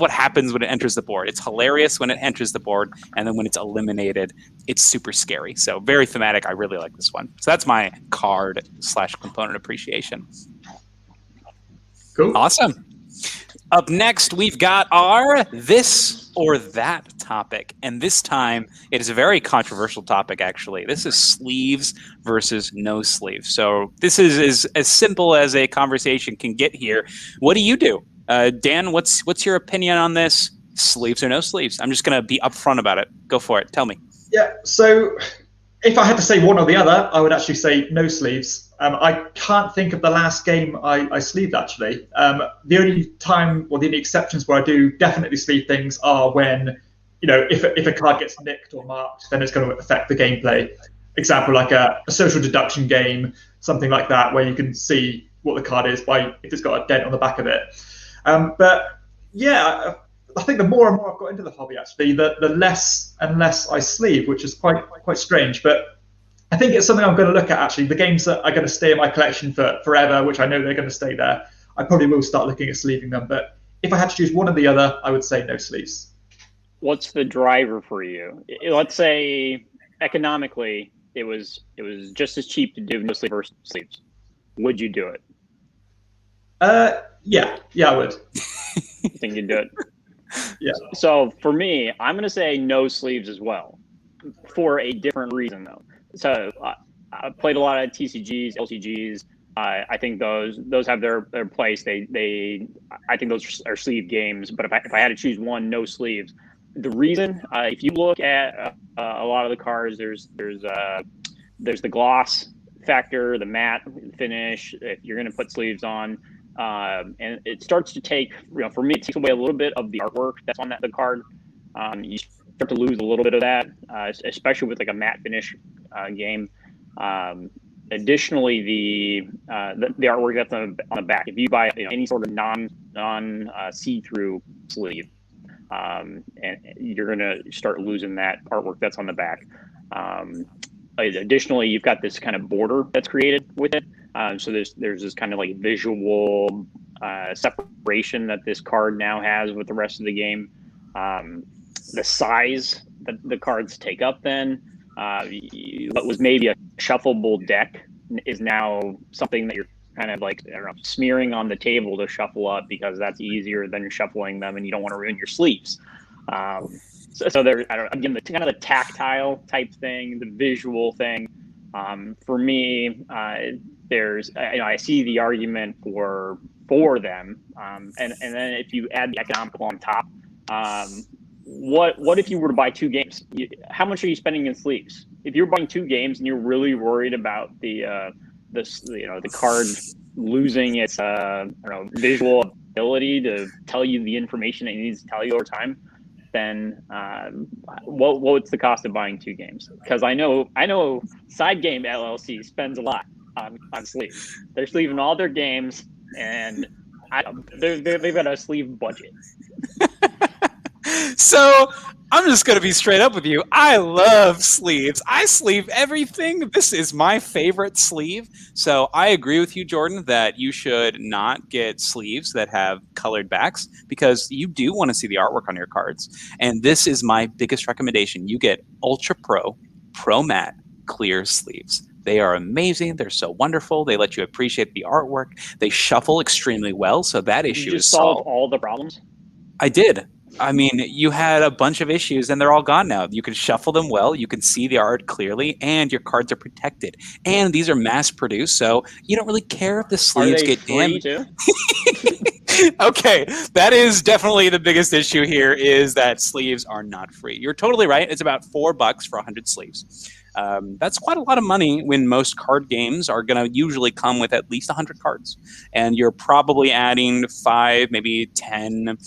what happens when it enters the board. It's hilarious when it enters the board, and then when it's eliminated, it's super scary. So very thematic. I really like this one. So that's my card / component appreciation. Cool. Awesome. Up next, we've got our This or That topic. And this time, it is a very controversial topic, actually. This is sleeves versus no sleeves. So this is as simple as a conversation can get here. What do you do? Dan, what's your opinion on this? Sleeves or no sleeves? I'm just going to be upfront about it. Go for it. Tell me. Yeah, so if I had to say one or the other, I would actually say no sleeves. I can't think of the last game I sleeved, actually. The only time, or the only exceptions where I do definitely sleeve things are when, if a card gets nicked or marked, then it's going to affect the gameplay. Example, like a social deduction game, something like that, where you can see what the card is if it's got a dent on the back of it. But yeah, I think the more and more I've got into the hobby, actually, the less and less I sleeve, which is quite strange. But I think it's something I'm going to look at, actually. The games that are going to stay in my collection for forever, which I know they're going to stay there, I probably will start looking at sleeving them. But if I had to choose one or the other, I would say no sleeves. What's the driver for you? Let's say economically, it was just as cheap to do no sleeves versus sleeves. Would you do it? Yeah, I would. You think you'd do it? Yeah. So for me, I'm going to say no sleeves as well, for a different reason though. So I played a lot of TCGs, LCGs. I think those have their place. I think those are sleeve games. But if I had to choose one, no sleeves. The reason, if you look at a lot of the cards, there's the gloss factor, the matte finish. If you're going to put sleeves on, and it starts to take, for me, it takes away a little bit of the artwork that's on the card. You start to lose a little bit of that, especially with like a matte finish game. Additionally, the artwork that's on the back. If you buy any sort of non see-through sleeve, and you're gonna start losing that artwork that's on the back. Additionally, you've got this kind of border that's created with it. So there's this kind of like visual separation that this card now has with the rest of the game. The size that the cards take up then, what was maybe a shuffleable deck is now something that you're kind of like, smearing on the table to shuffle up because that's easier than shuffling them and you don't want to ruin your sleeves. So there, again, the kind of the tactile type thing, the visual thing. For me, I see the argument for them, and then if you add the economical on top, what if you were to buy 2 games? How much are you spending in sleeves? If you're buying 2 games and you're really worried about the card losing its I don't know, visual ability to tell you the information it needs to tell you over time, then what's the cost of buying 2 games? Because I know SideGame LLC spends a lot on sleeves. They're sleeving all their games, and they've got a sleeve budget. So I'm just going to be straight up with you. I love sleeves. I sleeve everything. This is my favorite sleeve. So I agree with you, Jordan, that you should not get sleeves that have colored backs because you do want to see the artwork on your cards. And this is my biggest recommendation. You get Ultra Pro Matte clear sleeves. They are amazing. They're so wonderful. They let you appreciate the artwork. They shuffle extremely well. So that issue is solved. All the problems? I did. I mean, you had a bunch of issues and they're all gone now. You can shuffle them well, you can see the art clearly, and your cards are protected. And these are mass produced, so you don't really care if the sleeves get damaged. Okay, that is definitely the biggest issue here, is that sleeves are not free. You're totally right. It's about $4 for 100 sleeves. That's quite a lot of money when most card games are going to usually come with at least 100 cards. And you're probably adding 5, maybe 10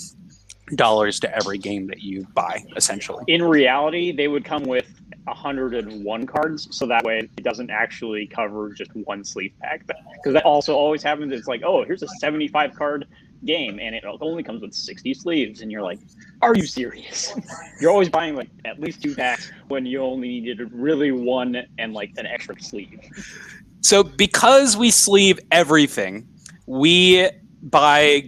dollars to every game that you buy, essentially. In reality, they would come with 101 cards, so that way it doesn't actually cover just one sleeve pack. Because that also always happens. It's like, oh, here's a 75 card game, and it only comes with 60 sleeves, and you're like, are you serious? You're always buying like at least 2 packs when you only needed really 1 and like an extra sleeve. So because we sleeve everything, we buy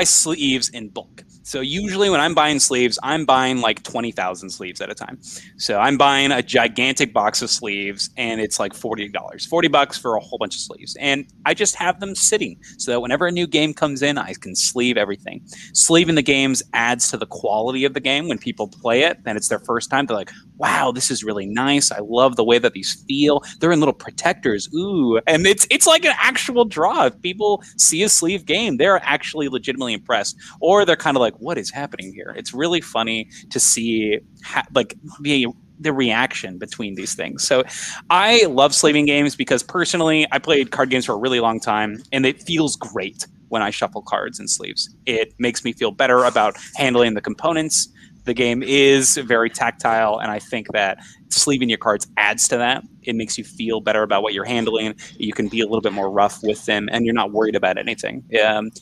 sleeves in bulk. So usually when I'm buying sleeves, I'm buying like 20,000 sleeves at a time. So I'm buying a gigantic box of sleeves, and it's like $40. $40 for a whole bunch of sleeves. And I just have them sitting so that whenever a new game comes in, I can sleeve everything. Sleeving the games adds to the quality of the game. When people play it and it's their first time, they're like, wow, this is really nice. I love the way that these feel. They're in little protectors. Ooh. And it's like an actual draw. If people see a sleeve game, they're actually legitimately impressed. Or they're kind of like, what is happening here? It's really funny to see the reaction between these things. So I love sleeving games because personally, I played card games for a really long time, and it feels great when I shuffle cards in sleeves. It makes me feel better about handling the components. The game is very tactile, and I think that sleeving your cards adds to that. It makes you feel better about what you're handling. You can be a little bit more rough with them, and you're not worried about anything.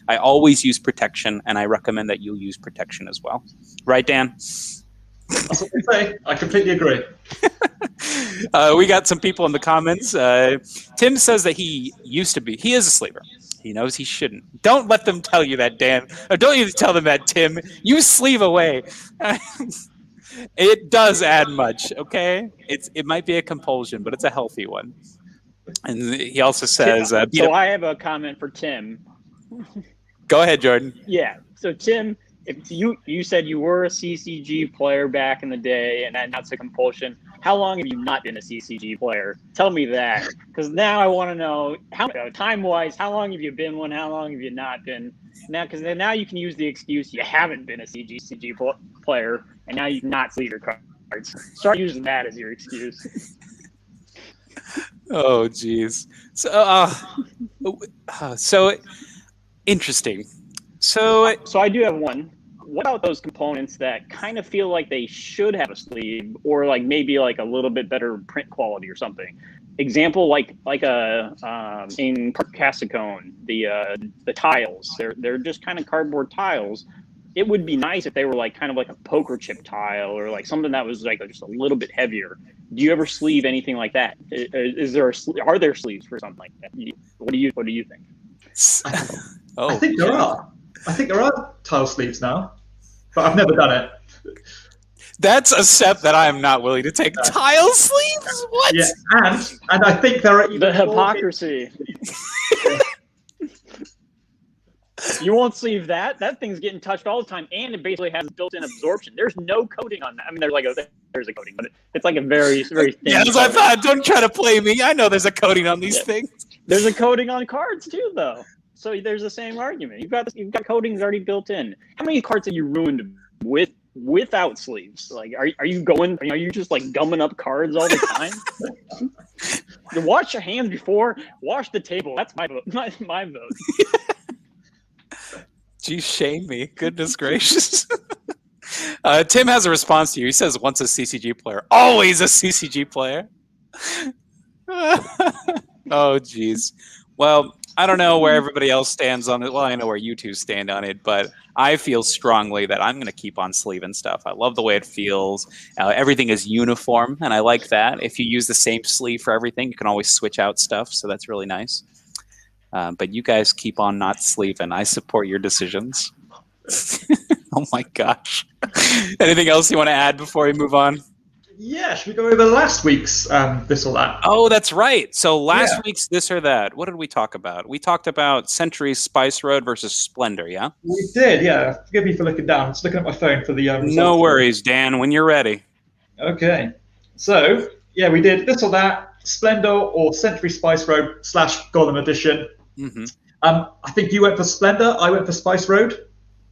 I always use protection, and I recommend that you use protection as well. Right, Dan? That's what we say. I completely agree. We got some people in the comments. Tim says that he is a sleever. He knows he shouldn't. Don't let them tell you that, Dan. Or don't even tell them that, Tim. You sleeve away. It does add much, okay? It might be a compulsion, but it's a healthy one. And he also says... so I have a comment for Tim. Go ahead, Jordan. Yeah. So, Tim, if you said you were a CCG player back in the day, and that's a compulsion. How long have you not been a CCG player? Tell me that, because now I want to know time-wise. How long have you been one? How long have you not been? Now, because now you can use the excuse you haven't been a CCG player, and now you can not sleeve your cards. Start using that as your excuse. Oh, geez. So interesting. So I do have one. What about those components that kind of feel like they should have a sleeve, or like maybe like a little bit better print quality or something? Example, like in Carcassonne, the tiles. They're just kind of cardboard tiles. It would be nice if they were like kind of like a poker chip tile, or like something that was like just a little bit heavier. Do you ever sleeve anything like that? Are there sleeves for something like that? What do you think? I think there are. I think there are tile sleeves now, but I've never done it. That's a step that I am not willing to take. Tile sleeves? What? Yeah, and I think there are even the hypocrisy. You won't sleeve that. That thing's getting touched all the time, and it basically has built-in absorption. There's no coating on that. I mean, there's a coating, but it's like a very, very thin. Yeah, as I thought. Don't try to play me. I know there's a coating on these things. There's a coating on cards too, though. So there's the same argument. You've got coatings already built in. How many cards have you ruined with without sleeves. Like, are you going? Are you just like gumming up cards all the time? You wash your hands before, wash the table. That's my vote. My vote. Geez, shame me. Goodness gracious. Tim has a response to you. He says, once a CCG player, always a CCG player. Oh, geez. Well, I don't know where everybody else stands on it. Well, I know where you two stand on it, but I feel strongly that I'm going to keep on sleeving stuff. I love the way it feels. Everything is uniform, and I like that. If you use the same sleeve for everything, you can always switch out stuff, so that's really nice. But you guys keep on not sleeving. I support your decisions. Oh, my gosh. Anything else you want to add before we move on? Yeah, should we go over last week's this or that? Oh, that's right. So last week's this or that. What did we talk about? We talked about Century Spice Road versus Splendor, yeah? We did, yeah. Forgive me for looking down. Just looking at my phone for the results. No worries, Dan. When you're ready. Okay. So, yeah, we did this or that, Splendor or Century Spice Road / Golem Edition. Mm-hmm. I think you went for Splendor. I went for Spice Road.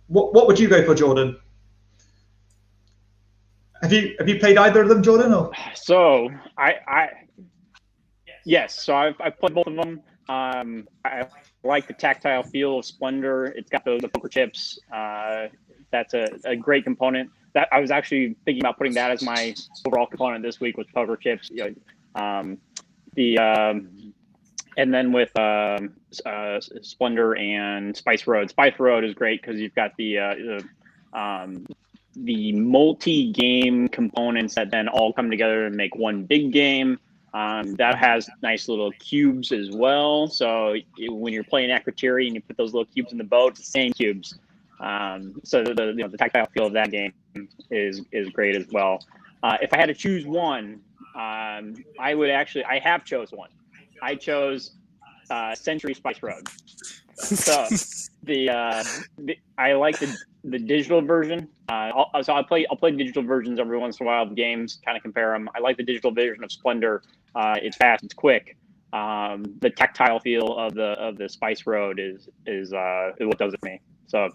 What would you go for, Jordan? Have you played either of them, Jordan? Or? So yes. So I've played both of them. I like the tactile feel of Splendor. It's got the poker chips. That's a great component. That I was actually thinking about putting that as my overall component this week with poker chips. And then with Splendor and Spice Road. Spice Road is great because you've got the multi-game components that then all come together and make one big game. That has nice little cubes as well. So when you're playing Akrotiri and you put those little cubes in the boat, it's the same cubes. So the tactile feel of that game is great as well. If I had to choose one, I have chose one. I chose Century Spice Road. So I like the digital version. I'll play digital versions every once in a while of games, kind of compare them. I like the digital version of Splendor. It's fast, it's quick. The tactile feel of the Spice Road is what does it for me. So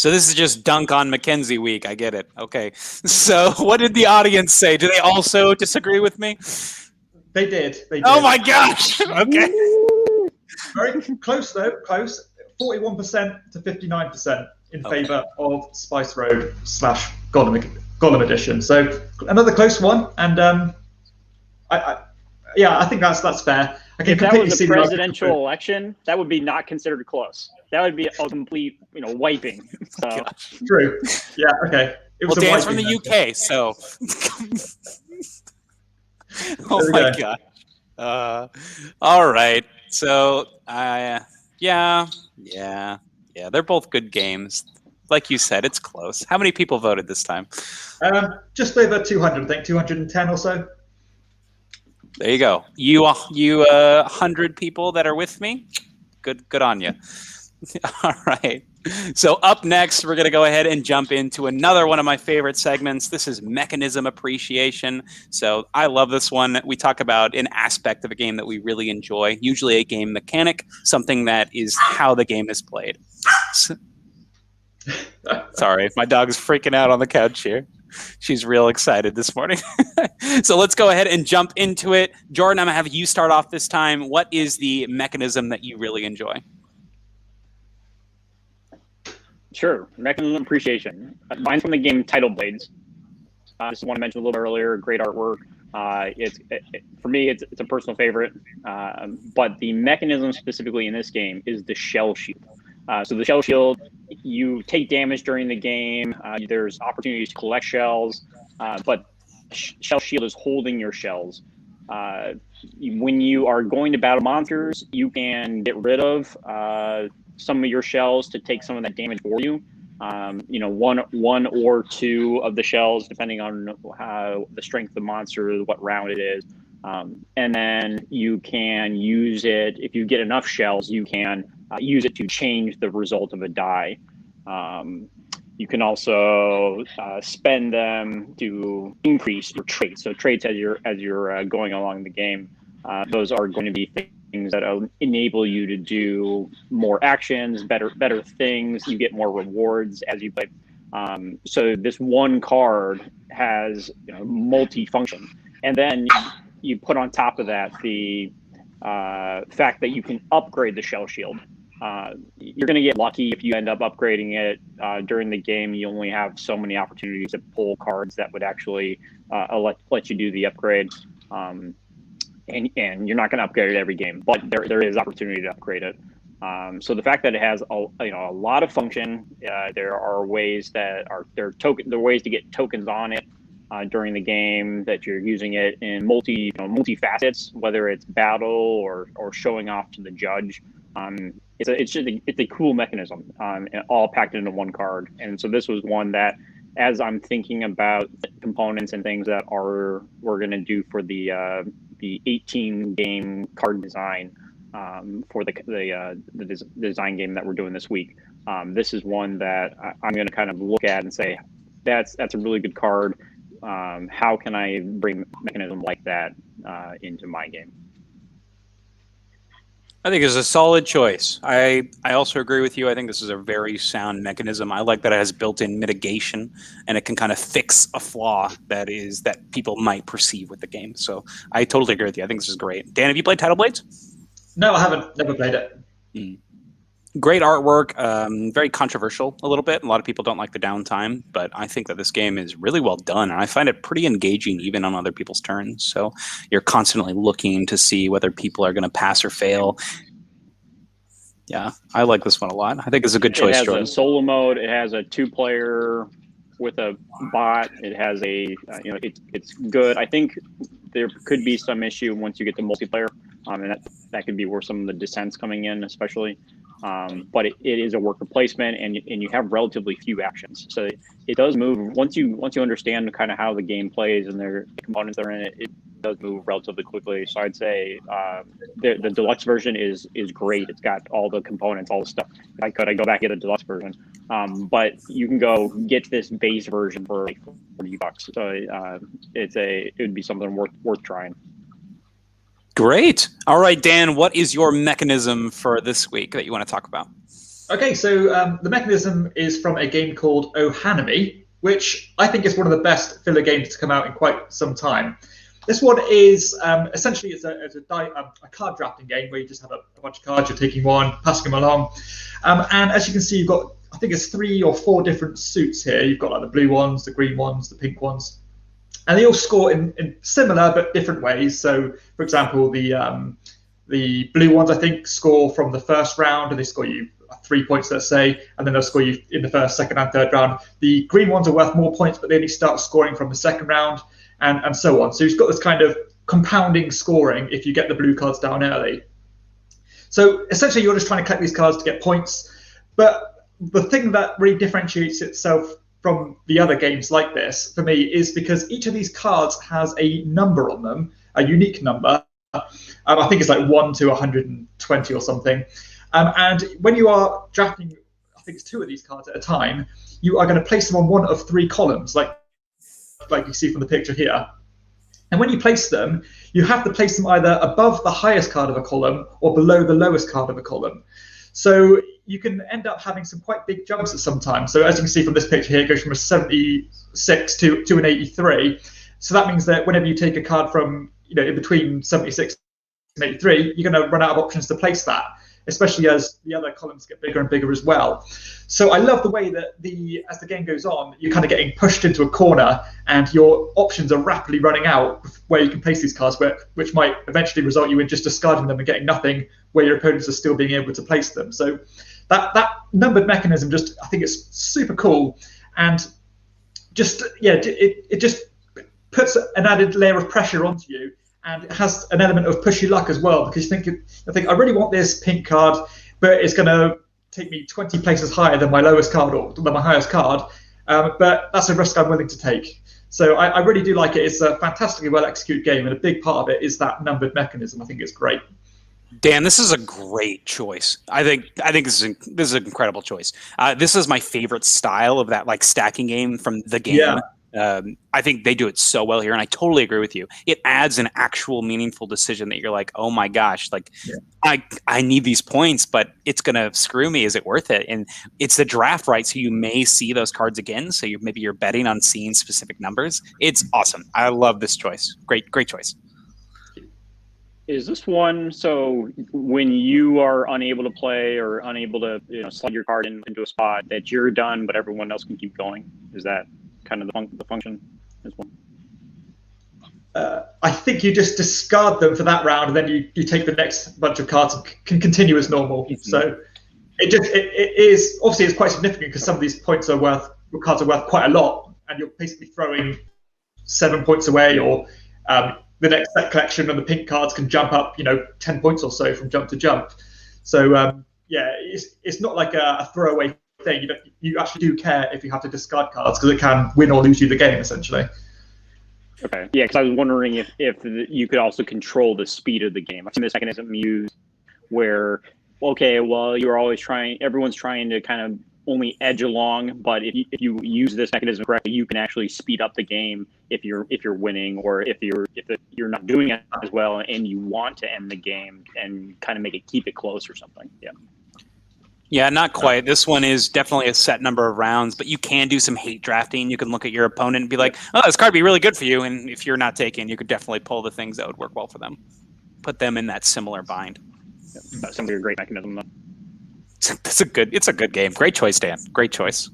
this is just dunk on Mackenzie week. I get it. Okay. So what did the audience say? Do they also disagree with me? They did. Oh my gosh. Okay. Very close though. Close. 41% to 59% in favor of Spice Road / Golem Edition. So another close one, and I think that's fair. I can if that completely was see a presidential election, that would be not considered close. That would be a complete, wiping. So. True. Yeah. Okay. It was Dan's from the UK, so. Oh my god. All right. So, yeah. They're both good games. Like you said, it's close. How many people voted this time? Just over 200, I think, 210 or so. There you go. You 100 people that are with me. Good on you. All right. So up next, we're going to go ahead and jump into another one of my favorite segments. This is mechanism appreciation. So I love this one. We talk about an aspect of a game that we really enjoy, usually a game mechanic, something that is how the game is played. Sorry, my dog's freaking out on the couch here. She's real excited this morning. So let's go ahead and jump into it. Jordan, I'm going to have you start off this time. What is the mechanism that you really enjoy? Sure. Mechanism appreciation. Mine's from the game Title Blades. Just want to mention a little bit earlier, great artwork. For me, it's a personal favorite. But the mechanism specifically in this game is the shell shield. So the shell shield, you take damage during the game. There's opportunities to collect shells, but shell shield is holding your shells. When you are going to battle monsters, you can get rid of some of your shells to take some of that damage for you. One or two of the shells, depending on how the strength of the monster, what round it is. And then you can use it, if you get enough shells, you can use it to change the result of a die. You can also spend them to increase your traits. So traits as you're going along the game, those are going to be things that enable you to do more actions, better things. You get more rewards as you play. So this one card has multi-function, and then you put on top of that the fact that you can upgrade the shell shield. You're going to get lucky if you end up upgrading it during the game. You only have so many opportunities to pull cards that would actually let you do the upgrade, and you're not going to upgrade it every game, but there is opportunity to upgrade it. So the fact that it has a lot of function, there are ways that there are ways to get tokens on it during the game, that you're using it in multi facets, whether it's battle or showing off to the judge. It's a cool mechanism, and all packed into one card. And so this was one that, as I'm thinking about components and things that we're going to do for the 18 game card design, for the design game that we're doing this week, this is one that I'm going to kind of look at and say, that's a really good card. How can I bring a mechanism like that into my game? I think it's a solid choice. I also agree with you. I think this is a very sound mechanism. I like that it has built-in mitigation, and it can kind of fix a flaw that people might perceive with the game. So I totally agree with you. I think this is great. Dan, have you played Tidal Blades? No, I haven't. Never played it. Great artwork. Very controversial a little bit. A lot of people don't like the downtime, but I think that this game is really well done, and I find it pretty engaging even on other people's turns. So you're constantly looking to see whether people are going to pass or fail. Yeah, I like this one a lot. I think it's a good choice. It has a solo mode. It has a 2-player with a bot. It has it's good. I think there could be some issue once you get to multiplayer, and that could be where some of the dissent's coming in, especially. But it is a worker placement, and you have relatively few actions, so it does move once you understand kind of how the game plays and the components that are in it. It does move relatively quickly. So I'd say the deluxe version is great. It's got all the components, all the stuff. I'd go back and get the deluxe version, but you can go get this base version for like $40. So it would be something worth trying. Great. All right, Dan, what is your mechanism for this week that you want to talk about? Okay, so the mechanism is from a game called Ohanami, which I think is one of the best filler games to come out in quite some time. This one is essentially a card drafting game where you just have a bunch of cards, you're taking one, passing them along. And as you can see, you've got, I think it's 3 or 4 different suits here. You've got like the blue ones, the green ones, the pink ones. And they all score in similar but different ways. So, for example, the blue ones, I think, score from the first round, and they score you 3 points, let's say, and then they'll score you in the first, second, and third round. The green ones are worth more points, but they only start scoring from the second round, and so on. So you've got this kind of compounding scoring if you get the blue cards down early. So essentially, you're just trying to collect these cards to get points. But the thing that really differentiates itself from the other games like this, for me, is because each of these cards has a number on them, a unique number. I think it's like 1 to 120 or something. And when you are drafting, I think it's 2 of these cards at a time, you are going to place them on one of 3 columns, like you see from the picture here. And when you place them, you have to place them either above the highest card of a column or below the lowest card of a column. So you can end up having some quite big jumps at some time. So as you can see from this picture here, it goes from a 76 to an 83. So that means that whenever you take a card from, in between 76 and 83, you're going to run out of options to place that, especially as the other columns get bigger and bigger as well. So I love the way that as the game goes on, you're kind of getting pushed into a corner and your options are rapidly running out where you can place these cards, which might eventually result you in just discarding them and getting nothing where your opponents are still being able to place them. So that numbered mechanism, I think it's super cool, and it just puts an added layer of pressure onto you, and it has an element of pushy luck as well, because you think I really want this pink card, but it's going to take me 20 places higher than my lowest card or than my highest card, but that's a risk I'm willing to take. So I really do like it. It's a fantastically well executed game, and a big part of it is that numbered mechanism. I think it's great. Dan, this is a great choice. I think this is an incredible choice. This is my favorite style of that stacking game from the game. Yeah. I think they do it so well here, and I totally agree with you. It adds an actual meaningful decision that you're like, oh my gosh, like I need these points, but it's gonna screw me. Is it worth it? And it's the draft, right? So you may see those cards again. So maybe you're betting on seeing specific numbers. It's awesome. I love this choice. Great choice. Is this one so when you are unable to play or unable to slide your card into a spot that you're done, but everyone else can keep going? Is that kind of the function as well? I think you just discard them for that round, and then you take the next bunch of cards and can continue as normal. Mm-hmm. So it is obviously it's quite significant because some of these cards are worth quite a lot, and you're basically throwing 7 points away, or the next set collection and the pink cards can jump up 10 points or so from jump to jump. So it's not like a throwaway thing. You actually do care if you have to discard cards because it can win or lose you the game essentially. Okay. Yeah, because I was wondering if you could also control the speed of the game. I've seen this mechanism used where, okay, well, everyone's trying to kind of only edge along, but if you use this mechanism correctly, you can actually speed up the game if you're winning, or if you're not doing it as well and you want to end the game and kind of keep it close or something. Yeah. Yeah, not quite. This one is definitely a set number of rounds, but you can do some hate drafting. You can look at your opponent and be like, oh, this card would be really good for you. And if you're not taken, you could definitely pull the things that would work well for them. Put them in that similar bind. Yeah, that sounds like a great mechanism, though. It's a good game. Great choice, Dan. Great choice.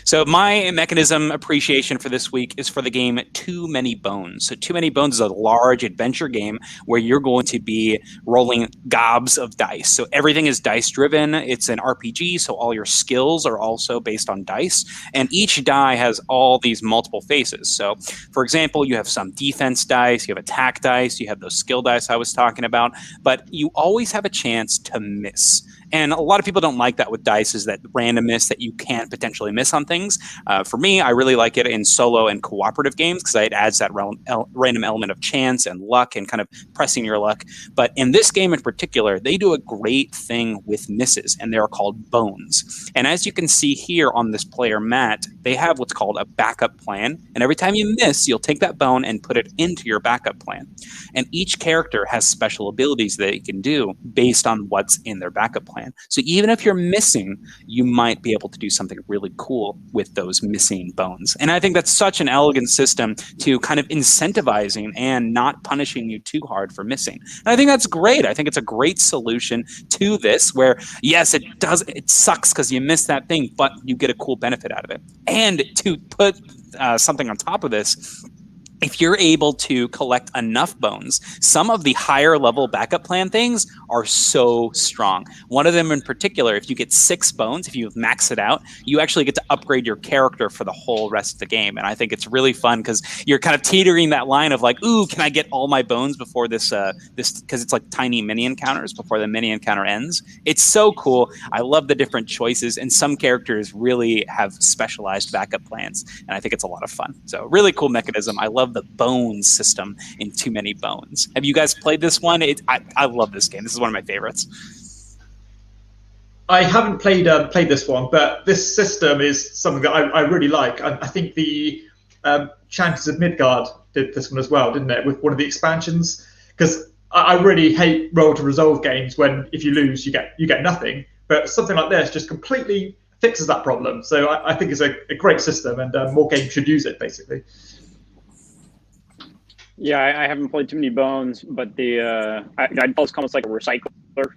So my mechanism appreciation for this week is for the game Too Many Bones. So Too Many Bones is a large adventure game where you're going to be rolling gobs of dice. So everything is dice driven. It's an RPG, so all your skills are also based on dice. And each die has all these multiple faces. So for example, you have some defense dice, you have attack dice, you have those skill dice I was talking about, but you always have a chance to miss. And a lot of people don't like that with dice, is that randomness that you can't potentially miss on things. For me, I really like it in solo and cooperative games because it adds that random element of chance and luck and kind of pressing your luck. But in this game in particular, they do a great thing with misses, and they're called bones. And as you can see here on this player mat, they have what's called a backup plan. And every time you miss, you'll take that bone and put it into your backup plan. And each character has special abilities that they can do based on what's in their backup plan. So even if you're missing, you might be able to do something really cool with those missing bones. And I think that's such an elegant system to kind of incentivizing and not punishing you too hard for missing. And I think that's great. I think it's a great solution to this where, yes, it sucks because you missed that thing, but you get a cool benefit out of it. And to put something on top of this, if you're able to collect enough bones, some of the higher level backup plan things are so strong. One of them in particular, if you get 6 bones, if you max it out, you actually get to upgrade your character for the whole rest of the game. And I think it's really fun because you're kind of teetering that line of like, ooh, can I get all my bones before this, because it's like tiny mini encounters before the mini encounter ends. It's so cool. I love the different choices, and some characters really have specialized backup plans, and I think it's a lot of fun. So really cool mechanism. I love the bones system in Too Many Bones. Have you guys played this one? I love this game. This is one of my favorites. I haven't played this one, but this system is something that I really like. I think the Champions of Midgard did this one as well, didn't it? With one of the expansions, because I really hate roll to resolve games when if you lose you get nothing. But something like this just completely fixes that problem. So I think it's a great system, and more games should use it basically. Yeah, I haven't played Too Many Bones, but I'd call this almost like a recycler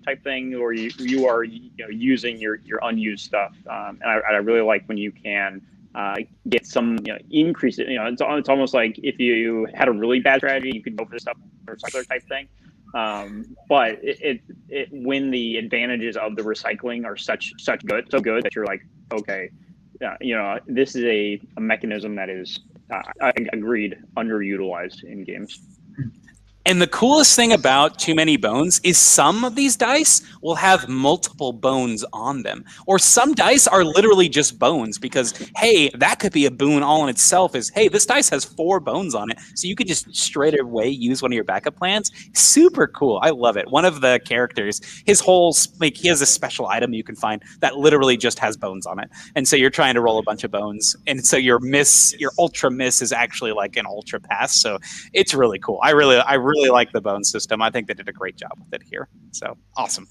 type thing, where you are using your unused stuff, and I really like when you can get some increase it. It's almost like if you had a really bad strategy, you could go for this stuff, recycler type thing. But when the advantages of the recycling are so good that you're like, okay, this is a mechanism that is. I agreed, underutilized in games. And the coolest thing about Too Many Bones is some of these dice will have multiple bones on them. Or some dice are literally just bones because, hey, that could be a boon all in itself is, hey, this dice has 4 bones on it. So you could just straight away use one of your backup plans. Super cool. I love it. One of the characters, his whole, like, he has a special item you can find that literally just has bones on it. And so you're trying to roll a bunch of bones. And so your ultra miss is actually like an ultra pass. So it's really cool. I really like the bone system. I think they did a great job with it here. So awesome.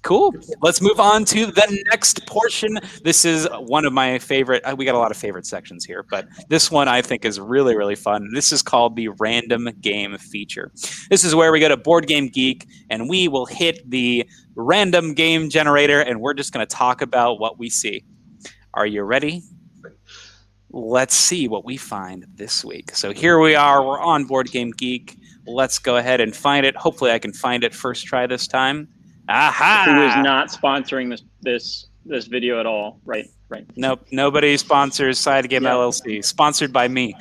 Cool. Let's move on to the next portion. This is one of my favorite. We got a lot of favorite sections here, but this one I think is really, really fun. This is called the random game feature. This is where we go to Board Game Geek and we will hit the random game generator and we're just going to talk about what we see. Are you ready? Let's see what we find this week. So here we are. We're on Board Game Geek. Let's go ahead and find it. Hopefully I can find it first try this time. Aha! Who is not sponsoring this video at all? Right. Nope. Nobody sponsors SideGame LLC. Sponsored by me.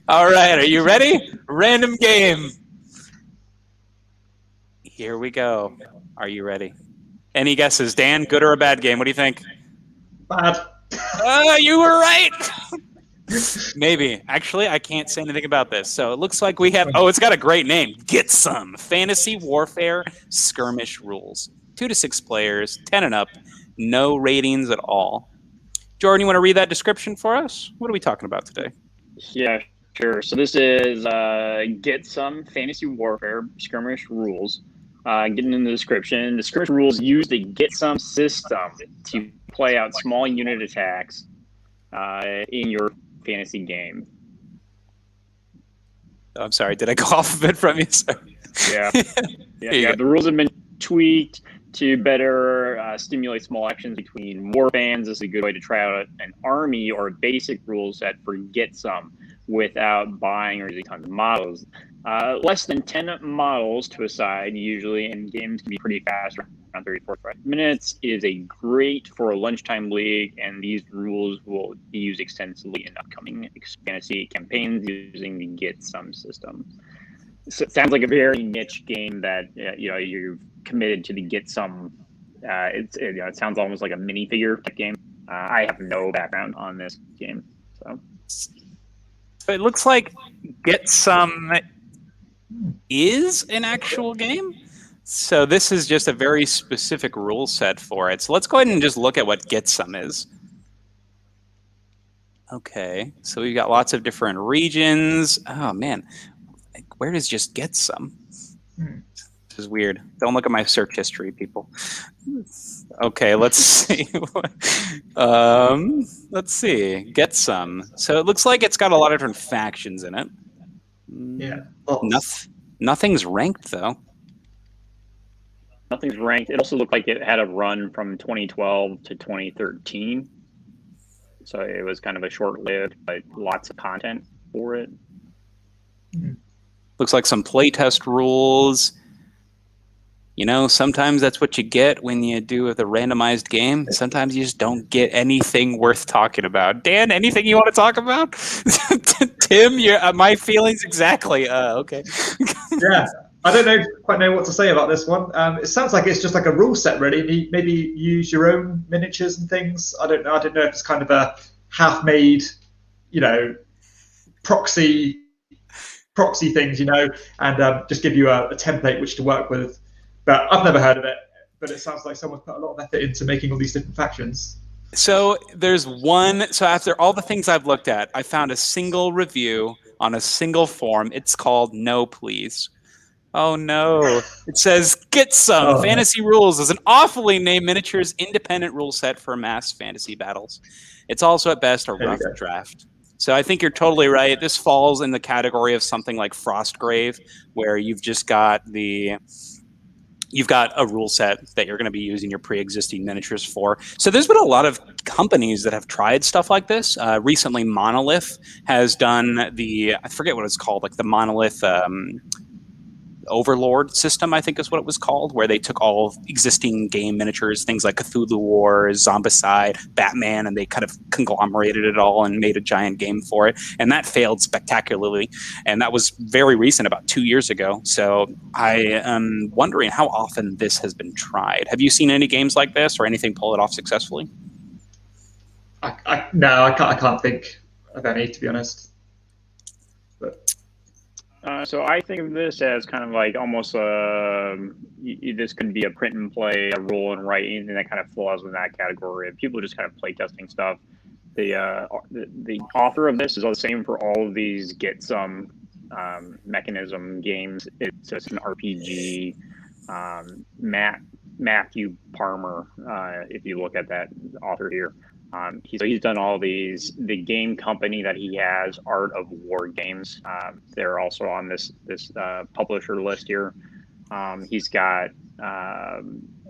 All right. Are you ready? Random game. Here we go. Are you ready? Any guesses? Dan, good or a bad game? What do you think? Bad. You were right. Maybe. Actually, I can't say anything about this. So it looks like we have... Oh, it's got a great name. Get Some. Fantasy Warfare Skirmish Rules. 2 to 6 players, 10 and up. No ratings at all. Jordan, you want to read that description for us? What are we talking about today? Yeah, sure. So this is Get Some Fantasy Warfare Skirmish Rules. Getting in the description, the skirmish rules use the Get Some system to play out small unit attacks in your fantasy game. Oh, I'm sorry. Did I go off a bit from you? Sorry. Yeah. The rules have been tweaked to better stimulate small actions between war bands. This is a good way to try out an army or a basic rule set for Get Some without buying or using tons of models. Less than 10 models to a side usually, and games can be pretty fast, around 30-45 minutes. Is a great for a lunchtime league, and these rules will be used extensively in upcoming fantasy campaigns using the Get Some system. So it sounds like a very niche game that you're committed to the Get Some. It sounds almost like a minifigure type game. I have no background on this game, so it looks like Get Some is an actual game. So this is just a very specific rule set for it. So let's go ahead and just look at what Get Some is. Okay, so we've got lots of different regions. Oh man, where does just Get Some? This is weird. Don't look at my search history, people. Okay, let's see. Let's see. Get Some. So it looks like it's got a lot of different factions in it. Yeah. Nothing's ranked though. Nothing's ranked. It also looked like it had a run from 2012 to 2013. So it was kind of a short-lived, but lots of content for it. Looks like some playtest rules. You know, sometimes that's what you get when you do with a randomized game. Sometimes you just don't get anything worth talking about. Dan, anything you want to talk about? Tim, my feelings exactly. Okay. Yeah, I don't quite know what to say about this one. It sounds like it's just like a rule set, really. Maybe use your own miniatures and things. I don't know. I don't know if it's kind of a half-made, proxy things, and just give you a template which to work with. But I've never heard of it. But it sounds like someone's put a lot of effort into making all these different factions. So there's one. So after all the things I've looked at, I found a single review on a single forum. It's called No Please. Oh no. It says Get Some Fantasy Rules is an awfully named miniatures independent rule set for mass fantasy battles. It's also at best a rough draft. So I think you're totally right. This falls in the category of something like Frostgrave, where you've just got you've got a rule set that you're going to be using your pre-existing miniatures for. So there's been a lot of companies that have tried stuff like this. Recently, Monolith has done I forget what it's called, like the Monolith Overlord system, I think is what it was called, where they took all existing game miniatures, things like Cthulhu Wars, Zombicide, Batman, and they kind of conglomerated it all and made a giant game for it. And that failed spectacularly. And that was very recent, about 2 years ago. So I am wondering how often this has been tried. Have you seen any games like this or anything pull it off successfully? No, I can't think of any, to be honest. But so I think of this as kind of like almost this could be a print and play, a roll and write, anything that kind of falls in that category. People just kind of play testing stuff. The author of this is the same for all of these Get Some mechanism games. It's just an RPG. Matthew Palmer, if you look at that author here. He's done all these. The game company that he has, Art of War Games, they're also on this publisher list here. He's got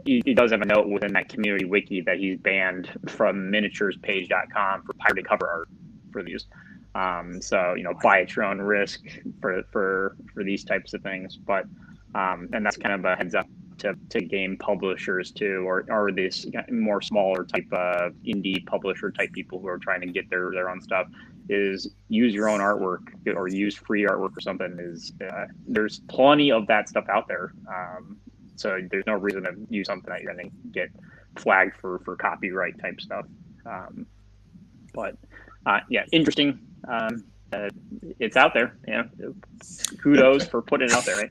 he does have a note within that community wiki that he's banned from miniaturespage.com for pirated cover art for these. So buy at your own risk for these types of things. But and that's kind of a heads up to game publishers too, or this more smaller type of indie publisher type people who are trying to get their own stuff, is use your own artwork or use free artwork or something. There's plenty of that stuff out there. So there's no reason to use something that you're going to get flagged for copyright type stuff. But interesting. It's out there. Kudos for putting it out there, right?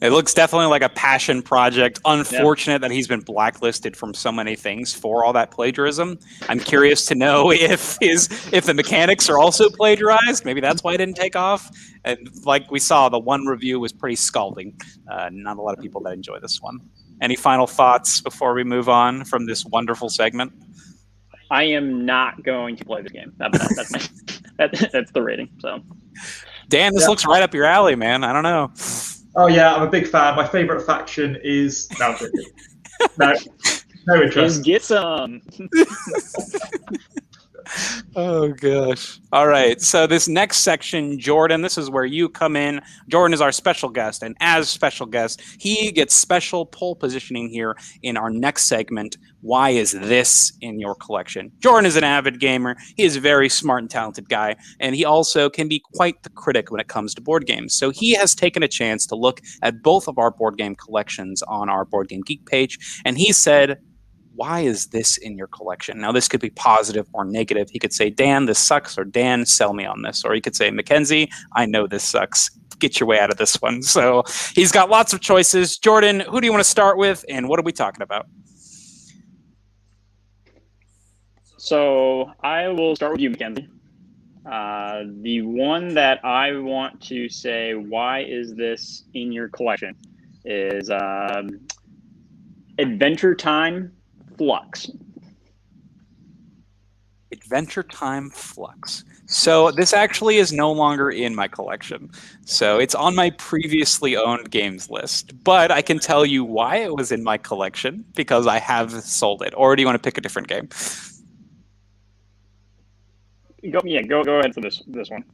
It looks definitely like a passion project. Unfortunate that he's been blacklisted from so many things for all that plagiarism. I'm curious to know if the mechanics are also plagiarized. Maybe that's why it didn't take off. And like we saw, the one review was pretty scalding. Not a lot of people that enjoy this one. Any final thoughts before we move on from this wonderful segment? I am not going to play this game. That's the rating. So, Dan, this looks right up your alley, man. I don't know. Oh yeah, I'm a big fan. My favorite faction is no interest. Get some. Oh gosh. All right. So this next section, Jordan, this is where you come in. Jordan is our special guest, and as special guest, he gets special pole positioning here in our next segment. Why is this in your collection? Jordan is an avid gamer. He is a very smart and talented guy, and he also can be quite the critic when it comes to board games. So he has taken a chance to look at both of our board game collections on our Board Game Geek page, and he said, why is this in your collection? Now, this could be positive or negative. He could say, Dan, this sucks, or Dan, sell me on this. Or he could say, Mackenzie, I know this sucks. Get your way out of this one. So he's got lots of choices. Jordan, who do you want to start with, and what are we talking about? So I will start with you, Mackenzie. The one that I want to say, why is this in your collection, is Adventure Time Flux. Adventure Time Flux. So this actually is no longer in my collection. So it's on my previously owned games list. But I can tell you why it was in my collection, because I have sold it. Or do you want to pick a different game? Go ahead for this one.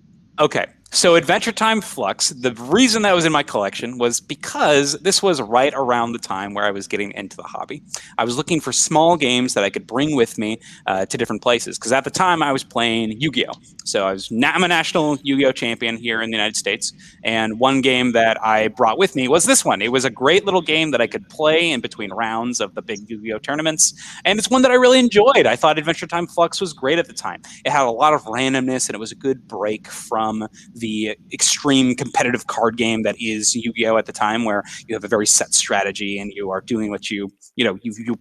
Okay, so Adventure Time Flux, the reason that was in my collection was because this was right around the time where I was getting into the hobby. I was looking for small games that I could bring with me to different places, because at the time I was playing Yu-Gi-Oh! So I'm a national Yu-Gi-Oh! Champion here in the United States, and one game that I brought with me was this one. It was a great little game that I could play in between rounds of the big Yu-Gi-Oh! Tournaments, and it's one that I really enjoyed. I thought Adventure Time Flux was great at the time. It had a lot of randomness, and it was a good break from the extreme competitive card game that is Yu-Gi-Oh! At the time, where you have a very set strategy and you are doing what you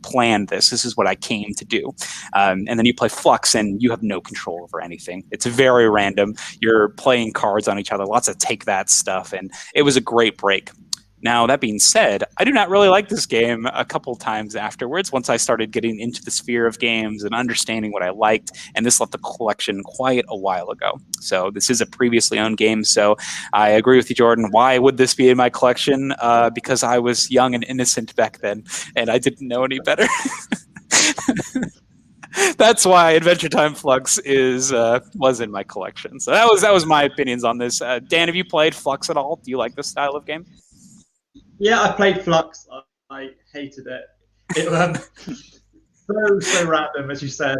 planned this. This is what I came to do. And then you play Flux and you have no control over anything. It's very random. You're playing cards on each other, lots of take that stuff, and it was a great break. Now, that being said, I do not really like this game a couple times afterwards, once I started getting into the sphere of games and understanding what I liked, and this left the collection quite a while ago. So this is a previously owned game, so I agree with you, Jordan. Why would this be in my collection? Because I was young and innocent back then, and I didn't know any better. That's why Adventure Time Flux was in my collection. So that was my opinions on this. Dan, have you played Flux at all? Do you like this style of game? Yeah, I played Flux. I hated it. It so random, as you said,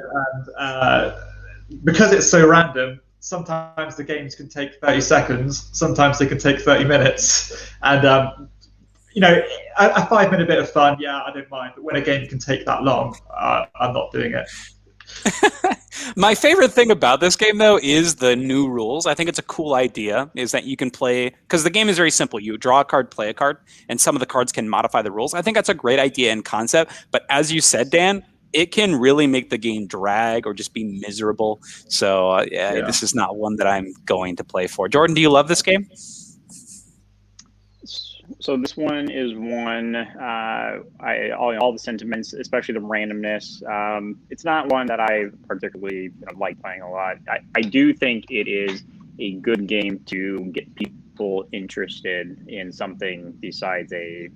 and because it's so random, sometimes the games can take 30 seconds, sometimes they can take 30 minutes, and a 5-minute bit of fun, yeah, I don't mind. But when a game can take that long, I'm not doing it. My favorite thing about this game, though, is the new rules. I think it's a cool idea, is that you can play, because the game is very simple. You draw a card, play a card, and some of the cards can modify the rules. I think that's a great idea in concept, but as you said, Dan, it can really make the game drag or just be miserable. So, this is not one that I'm going to play for. Jordan, do you love this game? So this one is one, all the sentiments, especially the randomness. It's not one that I particularly like playing a lot. I do think it is a good game to get people interested in something besides a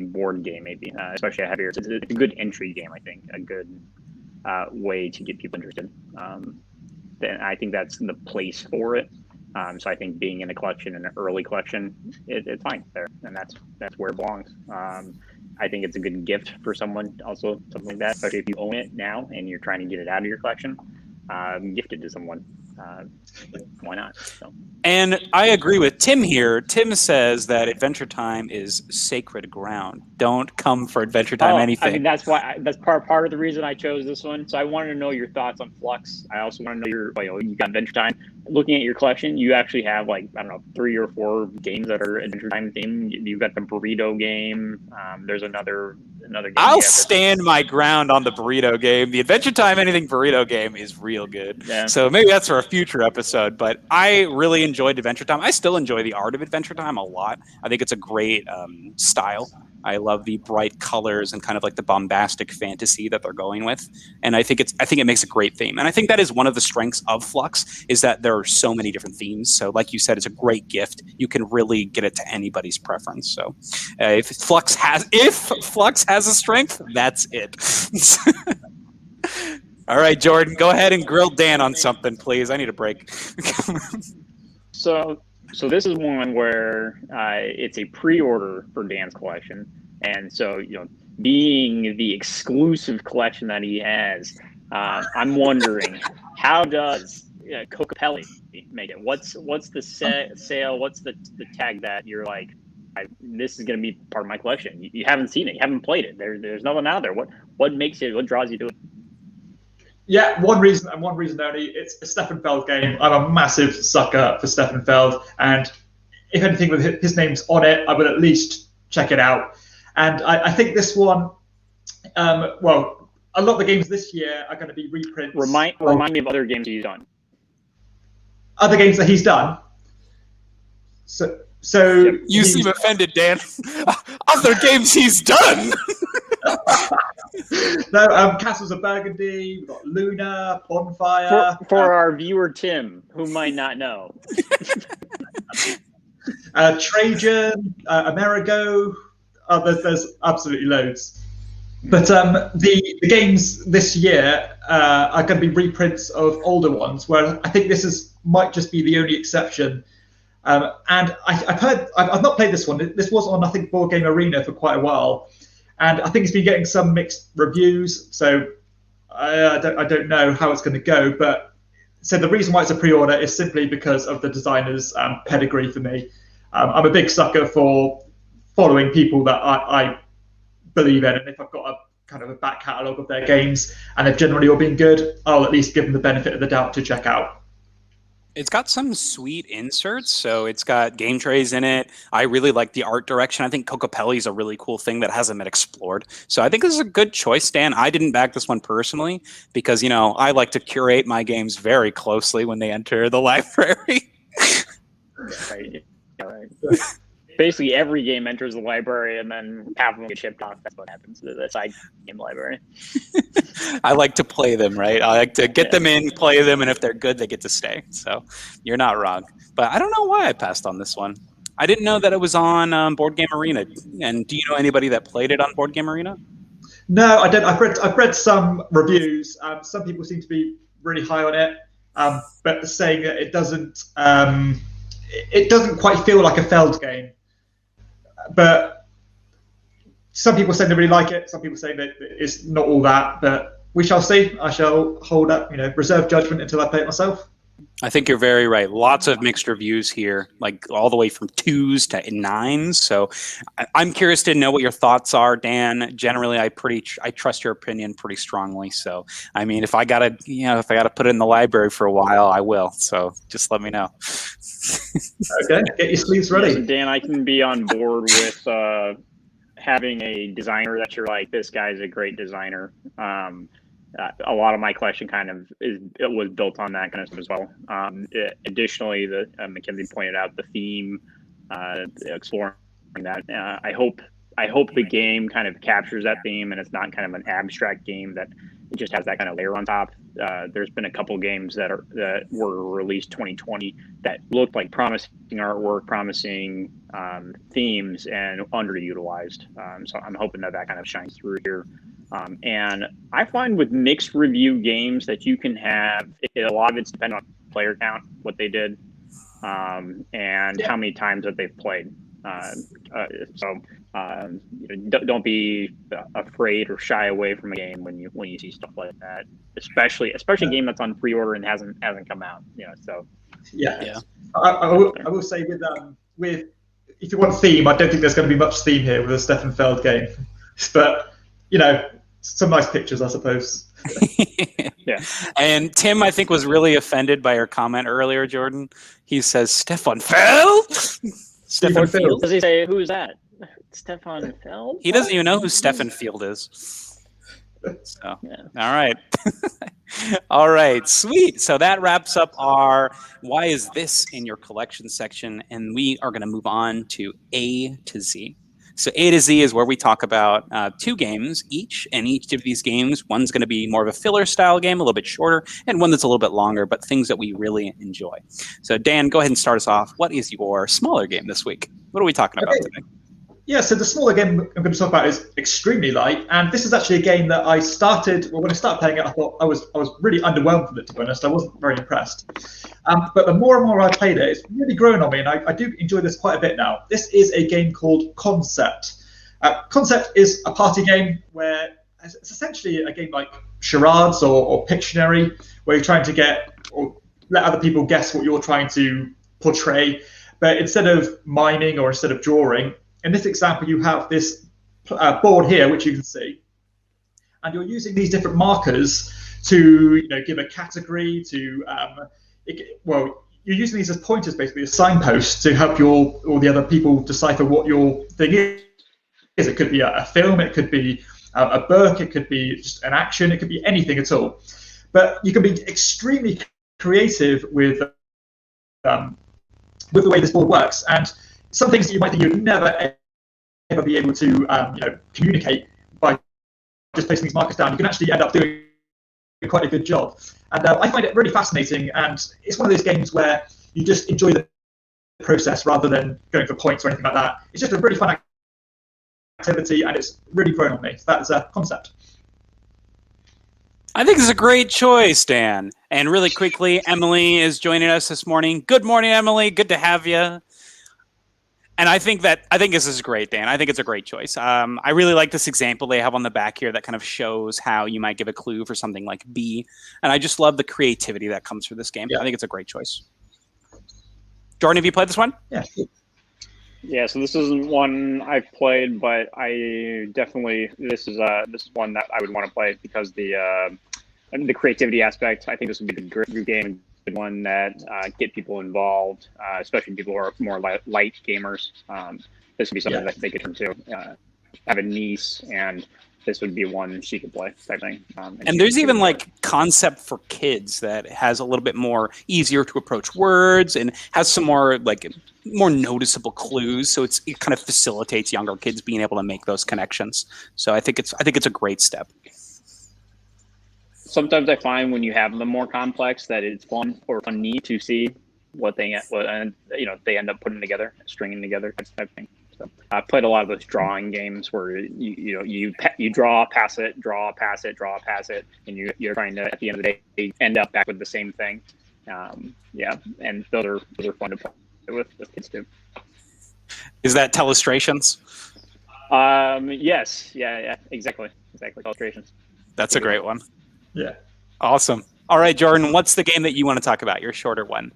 board game, maybe, especially a heavier. It's a good entry game, I think, a good way to get people interested. Then I think that's the place for it. So I think being in a collection, in an early collection, it's fine there, and that's where it belongs. I think it's a good gift for someone, also something like that, especially if you own it now and you're trying to get it out of your collection. Gift it to someone. Why not? So. And I agree with Tim here. Tim says that Adventure Time is sacred ground. Don't come for Adventure Time anything. I mean, that's part of the reason I chose this one. So I wanted to know your thoughts on Flux. I also want to know you got Adventure Time. Looking at your collection, you actually have 3 or 4 games that are Adventure Time themed. You've got the burrito game. There's another game. I'll stand my ground on the burrito game. The Adventure Time anything burrito game is real good. Yeah. So maybe that's for a future episode. But I really enjoyed Adventure Time. I still enjoy the art of Adventure Time a lot. I think it's a great style. I love the bright colors and kind of like the bombastic fantasy that they're going with, and I think it makes a great theme. And I think that is one of the strengths of Flux, is that there are so many different themes. So, like you said, it's a great gift. You can really get it to anybody's preference. So, if Flux has a strength, that's it. All right, Jordan, go ahead and grill Dan on something, please. I need a break. So this is one where it's a pre-order for Dan's collection, and so being the exclusive collection that he has, I'm wondering how does Coca-Cola make it? What's the sale? What's the tag that you're like, this is going to be part of my collection? You haven't seen it, you haven't played it. There's nothing out there. What makes it? What draws you to it? Yeah, one reason only. It's a Stefan Feld game. I'm a massive sucker for Stefan Feld, and if anything with his name's on it, I would at least check it out. And I think this one, a lot of the games this year are going to be reprints. Remind me of other games he's done. Other games that he's done. So you seem offended, Dan. Other games he's done. No, Castles of Burgundy, we've got Luna, Bonfire. For our viewer Tim, who might not know. Trajan, Amerigo, there's absolutely loads. But the games this year are going to be reprints of older ones, where I think might just be the only exception. And I've not played this one. This was on, I think, Board Game Arena for quite a while. And I think it's been getting some mixed reviews, so I don't know how it's going to go. But so the reason why it's a pre-order is simply because of the designer's pedigree for me. I'm a big sucker for following people that I believe in, and if I've got a kind of a back catalogue of their games and they've generally all been good, I'll at least give them the benefit of the doubt to check out. It's got some sweet inserts, so it's got game trays in it. I really like the art direction. I think Coca-Cola is a really cool thing that hasn't been explored. So I think this is a good choice, Dan. I didn't back this one personally because, I like to curate my games very closely when they enter the library. Right. Basically, every game enters the library, and then half of them get shipped off. That's what happens to the SideGame library. I like to play them, right? I like to get them in, play them, and if they're good, they get to stay. So you're not wrong. But I don't know why I passed on this one. I didn't know that it was on Board Game Arena. And do you know anybody that played it on Board Game Arena? No, I don't. I've read some reviews. Some people seem to be really high on it, but saying that it doesn't quite feel like a Feld game. but some people say they really like it. Some people say that it's not all that, but we shall see. I shall hold up, reserve judgment until I play it myself. I think you're very right. Lots of mixed reviews here, like all the way from 2s to 9s. So I'm curious to know what your thoughts are, Dan. Generally, I trust your opinion pretty strongly. So, I mean, if I gotta put it in the library for a while, I will. So just let me know. Okay, get your sleeves ready. So Dan, I can be on board with having a designer that you're like, this guy's a great designer. A lot of my collection was built on that kind of stuff as well. Additionally, Mackenzie pointed out the theme, exploring that. I hope the game kind of captures that theme, and it's not kind of an abstract game that it just has that kind of layer on top. There's been a couple games that were released 2020 that looked like promising artwork, promising themes, and underutilized. So I'm hoping that kind of shines through here. And I find with mixed review games that you can have a lot of it's dependent on player count, what they did, and how many times that they've played. Don't be afraid or shy away from a game when you see stuff like that, especially a game that's on pre-order and hasn't come out. So yeah. I will say with if you want theme, I don't think there's going to be much theme here with a Stefan Feld game, but some nice pictures, I suppose. Yeah. And Tim, I think, was really offended by your comment earlier, Jordan. He says, Stefan Feld? Stefan Field. Does he say, who's that? Stefan Feld? He doesn't even know who Stefan Field is. So, yeah. All right. All right. Sweet. So that wraps up our Why Is This in Your Collection section. And we are going to move on to A to Z. So A to Z is where we talk about 2 games each, and each of these games, one's going to be more of a filler style game, a little bit shorter, and one that's a little bit longer, but things that we really enjoy. So Dan, go ahead and start us off. What is your smaller game this week? What are we talking about today? Yeah, so the smaller game I'm going to talk about is extremely light, and this is actually a game that I started. Well, when I started playing it, I thought I was really underwhelmed with it. To be honest, I wasn't very impressed. But the more and more I played it, it's really grown on me, and I do enjoy this quite a bit now. This is a game called Concept. Concept is a party game where it's essentially a game like charades or Pictionary, where you're trying to get or let other people guess what you're trying to portray. But instead of mining or instead of drawing, in this example, you have this board here, which you can see, and you're using these different markers to give a category to you're using these as pointers, basically as signposts to help all the other people decipher what your thing is. It could be a film, it could be a book, it could be just an action, it could be anything at all. But you can be extremely creative with the way this board works, and some things that you might think you'd never ever be able to communicate by just placing these markers down, you can actually end up doing quite a good job. And I find it really fascinating, and it's one of those games where you just enjoy the process rather than going for points or anything like that. It's just a really fun activity, and it's really grown on me. So that's a Concept. I think it's a great choice, Dan. And really quickly, Emily is joining us this morning. Good morning, Emily. Good to have you. And I think this is great, Dan. I think it's a great choice. I really like this example they have on the back here that kind of shows how you might give a clue for something like B. And I just love the creativity that comes through this game. Yeah. I think it's a great choice. Jordan, have you played this one? Yeah. Yeah, so this isn't one I've played, but this is one that I would want to play because the creativity aspect. I think this would be a good game. One that get people involved, especially people who are more light gamers. This would be something that they could turn to. I have a niece, and this would be one she could play type thing. And there's even like Concept for kids that has a little bit more easier to approach words and has some more noticeable clues. So it kind of facilitates younger kids being able to make those connections. So I think it's a great step. Sometimes I find when you have them more complex that it's fun to see what they end up putting together, stringing together type thing. So I played a lot of those drawing games where you draw, pass it, draw, pass it, draw, pass it, and you're trying to at the end of the day end up back with the same thing. And those are fun to play with kids too. Is that Telestrations? Yes. Yeah. Exactly. Illustrations. That's a great one. Yeah. Awesome. All right, Jordan, what's the game that you want to talk about? Your shorter one.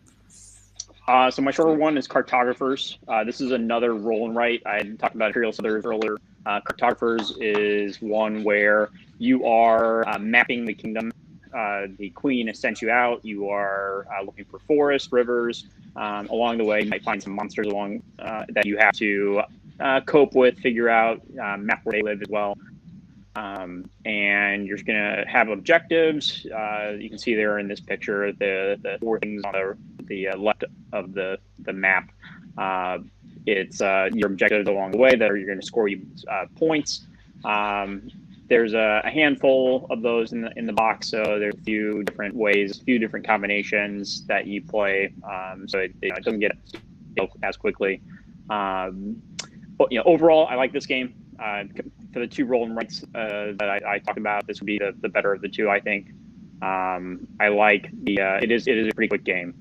So my shorter one is Cartographers. This is another roll and write. I talked about Imperial Southers earlier. Cartographers is one where you are mapping the kingdom. The queen has sent you out. You are looking for forests, rivers. Along the way, you might find some monsters along that you have to cope with, figure out, map where they live as well. And you're going to have objectives. You can see there in this picture the 4 things on the left of the map. It's your objectives along the way that you're going to score you points. There's a handful of those in the box, so there's a few different ways, a few different combinations that you play, so it doesn't get as quickly. But, overall, I like this game. For the 2 roll and writes that I talked about, this would be the better of the 2, I think. I like the it is a pretty quick game.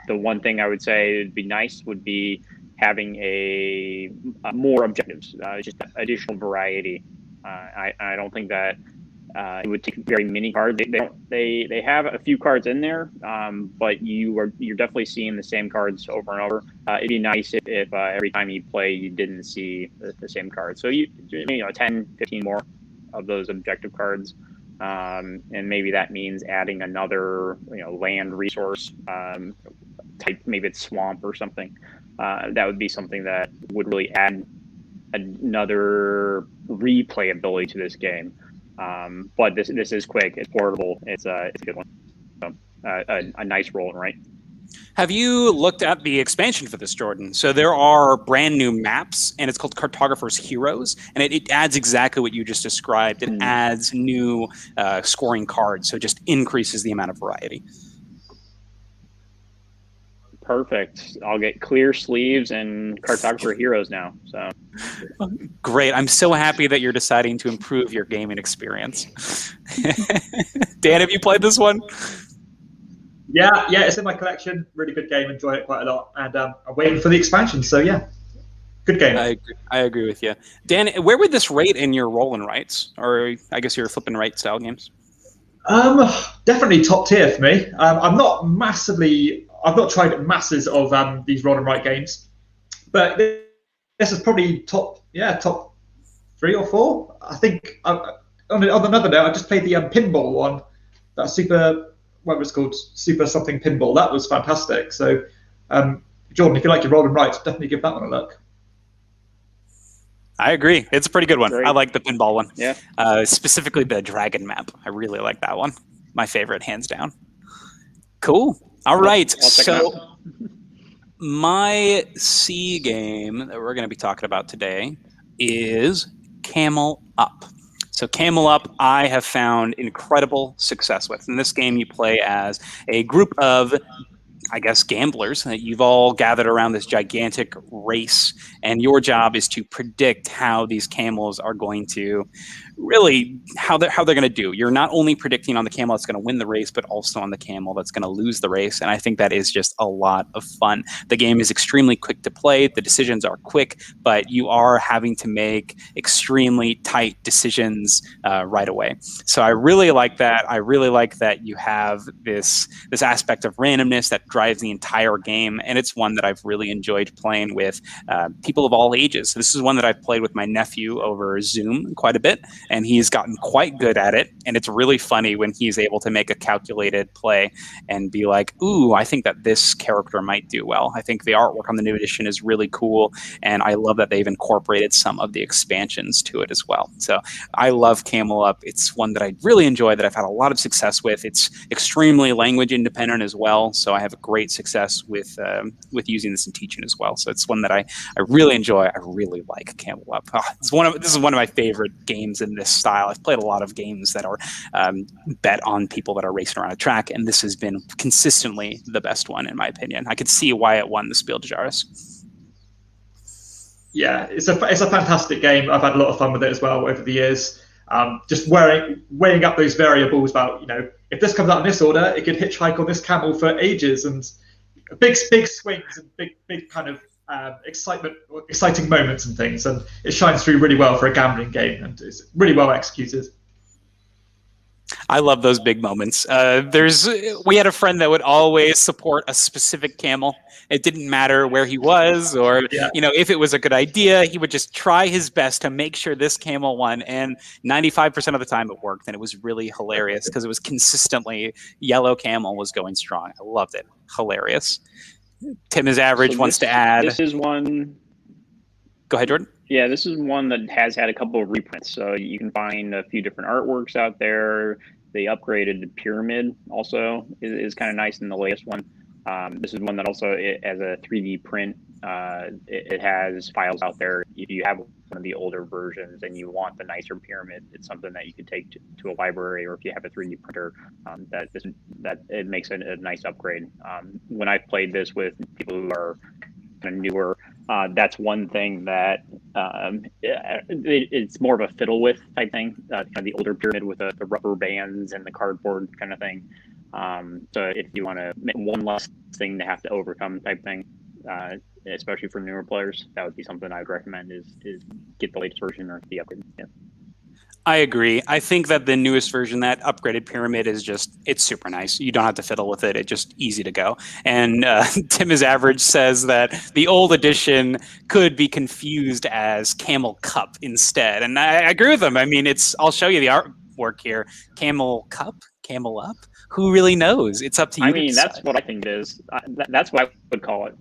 The one thing I would say would be nice would be having a more objectives, just additional variety. I don't think that it would take very many cards. They have a few cards in there, but you're definitely seeing the same cards over and over. It'd be nice if every time you play you didn't see the same cards. So 10, 15 more of those objective cards, and maybe that means adding another land resource type. Maybe it's swamp or something. That would be something that would really add another replayability to this game. But this is quick. It's portable. It's a good one. So, a nice roll and write. Have you looked at the expansion for this, Jordan? So there are brand new maps, and it's called Cartographer's Heroes, and it adds exactly what you just described. It adds new scoring cards, so it just increases the amount of variety. Perfect. I'll get clear sleeves and Cartographer Heroes now. So great. I'm so happy that you're deciding to improve your gaming experience. Dan, have you played this one? Yeah, it's in my collection. Really good game. Enjoy it quite a lot, and I'm waiting for the expansion. So yeah, good game. I agree with you, Dan. Where would this rate in your roll and writes, or I guess your flip and write style games? Definitely top tier for me. I've not tried masses of these roll and write games, but this is probably top 3 or 4. I think. On another note, I just played the pinball one. That what was called Super something Pinball. That was fantastic. So, Jordan, if you like your roll and writes, definitely give that one a look. I agree. It's a pretty good one. Great. I like the pinball one. Yeah. Specifically the dragon map. I really like that one. My favorite, hands down. Cool. All right. So my C game that we're going to be talking about today is Camel Up. So Camel Up, I have found incredible success with. In this game, you play as a group of, I guess, gamblers. You've all gathered around this gigantic race, and your job is to predict how these camels are going to really, how they're going to do. You're not only predicting on the camel that's going to win the race, but also on the camel that's going to lose the race. And I think that is just a lot of fun. The game is extremely quick to play. The decisions are quick, but you are having to make extremely tight decisions right away. So I really like that. I really like that you have this aspect of randomness that drives the entire game. And it's one that I've really enjoyed playing with people of all ages. This is one that I've played with my nephew over Zoom quite a bit, and he's gotten quite good at it. And it's really funny when he's able to make a calculated play and be like, ooh, I think that this character might do well. I think the artwork on the new edition is really cool, and I love that they've incorporated some of the expansions to it as well. So I love Camel Up. It's one that I really enjoy, that I've had a lot of success with. It's extremely language independent as well, so I have a great success with using this in teaching as well. So it's one that I really enjoy. I really like Camel Up. This is one of my favorite games in this style. I've played a lot of games that are bet on people that are racing around a track, and this has been consistently the best one in my opinion. I could see why it won the Spiel des Jahres. Yeah, it's a fantastic game. I've had a lot of fun with it as well over the years. Just weighing up those variables about, if this comes out in this order, it could hitchhike on this camel for ages, and big swings and big kind of exciting moments and things, and it shines through really well for a gambling game, and it's really well executed. I love those big moments. We had a friend that would always support a specific camel. It didn't matter where he was, or if it was a good idea, he would just try his best to make sure this camel won. And 95% of the time it worked, and it was really hilarious because it was consistently yellow camel was going strong. I loved it. Hilarious. Tim is average wants to add. This is one. Go ahead, Jordan. Yeah, this is one that has had a couple of reprints. So you can find a few different artworks out there. They upgraded the pyramid also is kind of nice in the latest one. This is one that also as a 3D print. It has files out there. If you have one of the older versions and you want the nicer pyramid, it's something that you could take to a library, or if you have a 3D printer, that it makes a nice upgrade. When I've played this with people who are kind of newer, that's one thing that it's more of a fiddle with type thing. Kind of the older pyramid with the rubber bands and the cardboard kind of thing. So if you want to make one less thing to have to overcome type thing, especially for newer players, that would be something I would recommend is get the latest version or the upgrade. Yeah. I agree. I think that the newest version, that upgraded pyramid, it's super nice. You don't have to fiddle with it. It's just easy to go. And Tim is average says that the old edition could be confused as Camel Cup instead. And I agree with him. I mean, I'll show you the artwork here. Camel Cup? Camel Up? Who really knows? It's up to you. I mean, that's what I think it is. That's what I would call it.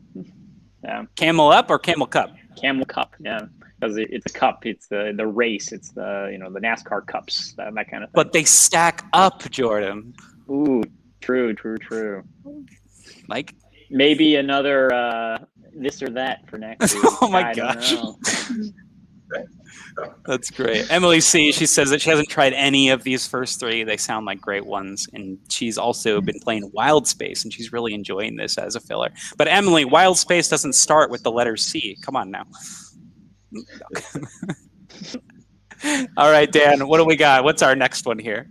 Yeah. Camel Up or Camel Cup? Camel Cup, yeah. Because it's a cup, it's the race, it's the the NASCAR cups, that kind of thing. But they stack up, Jordan. Ooh, true. Like maybe another this or that for next week. Oh my gosh. That's great. Emily C, she says that she hasn't tried any of these first three. They sound like great ones. And she's also been playing Wild Space, and she's really enjoying this as a filler. But Emily, Wild Space doesn't start with the letter C. Come on now. All right, Dan, what do we got? What's our next one here?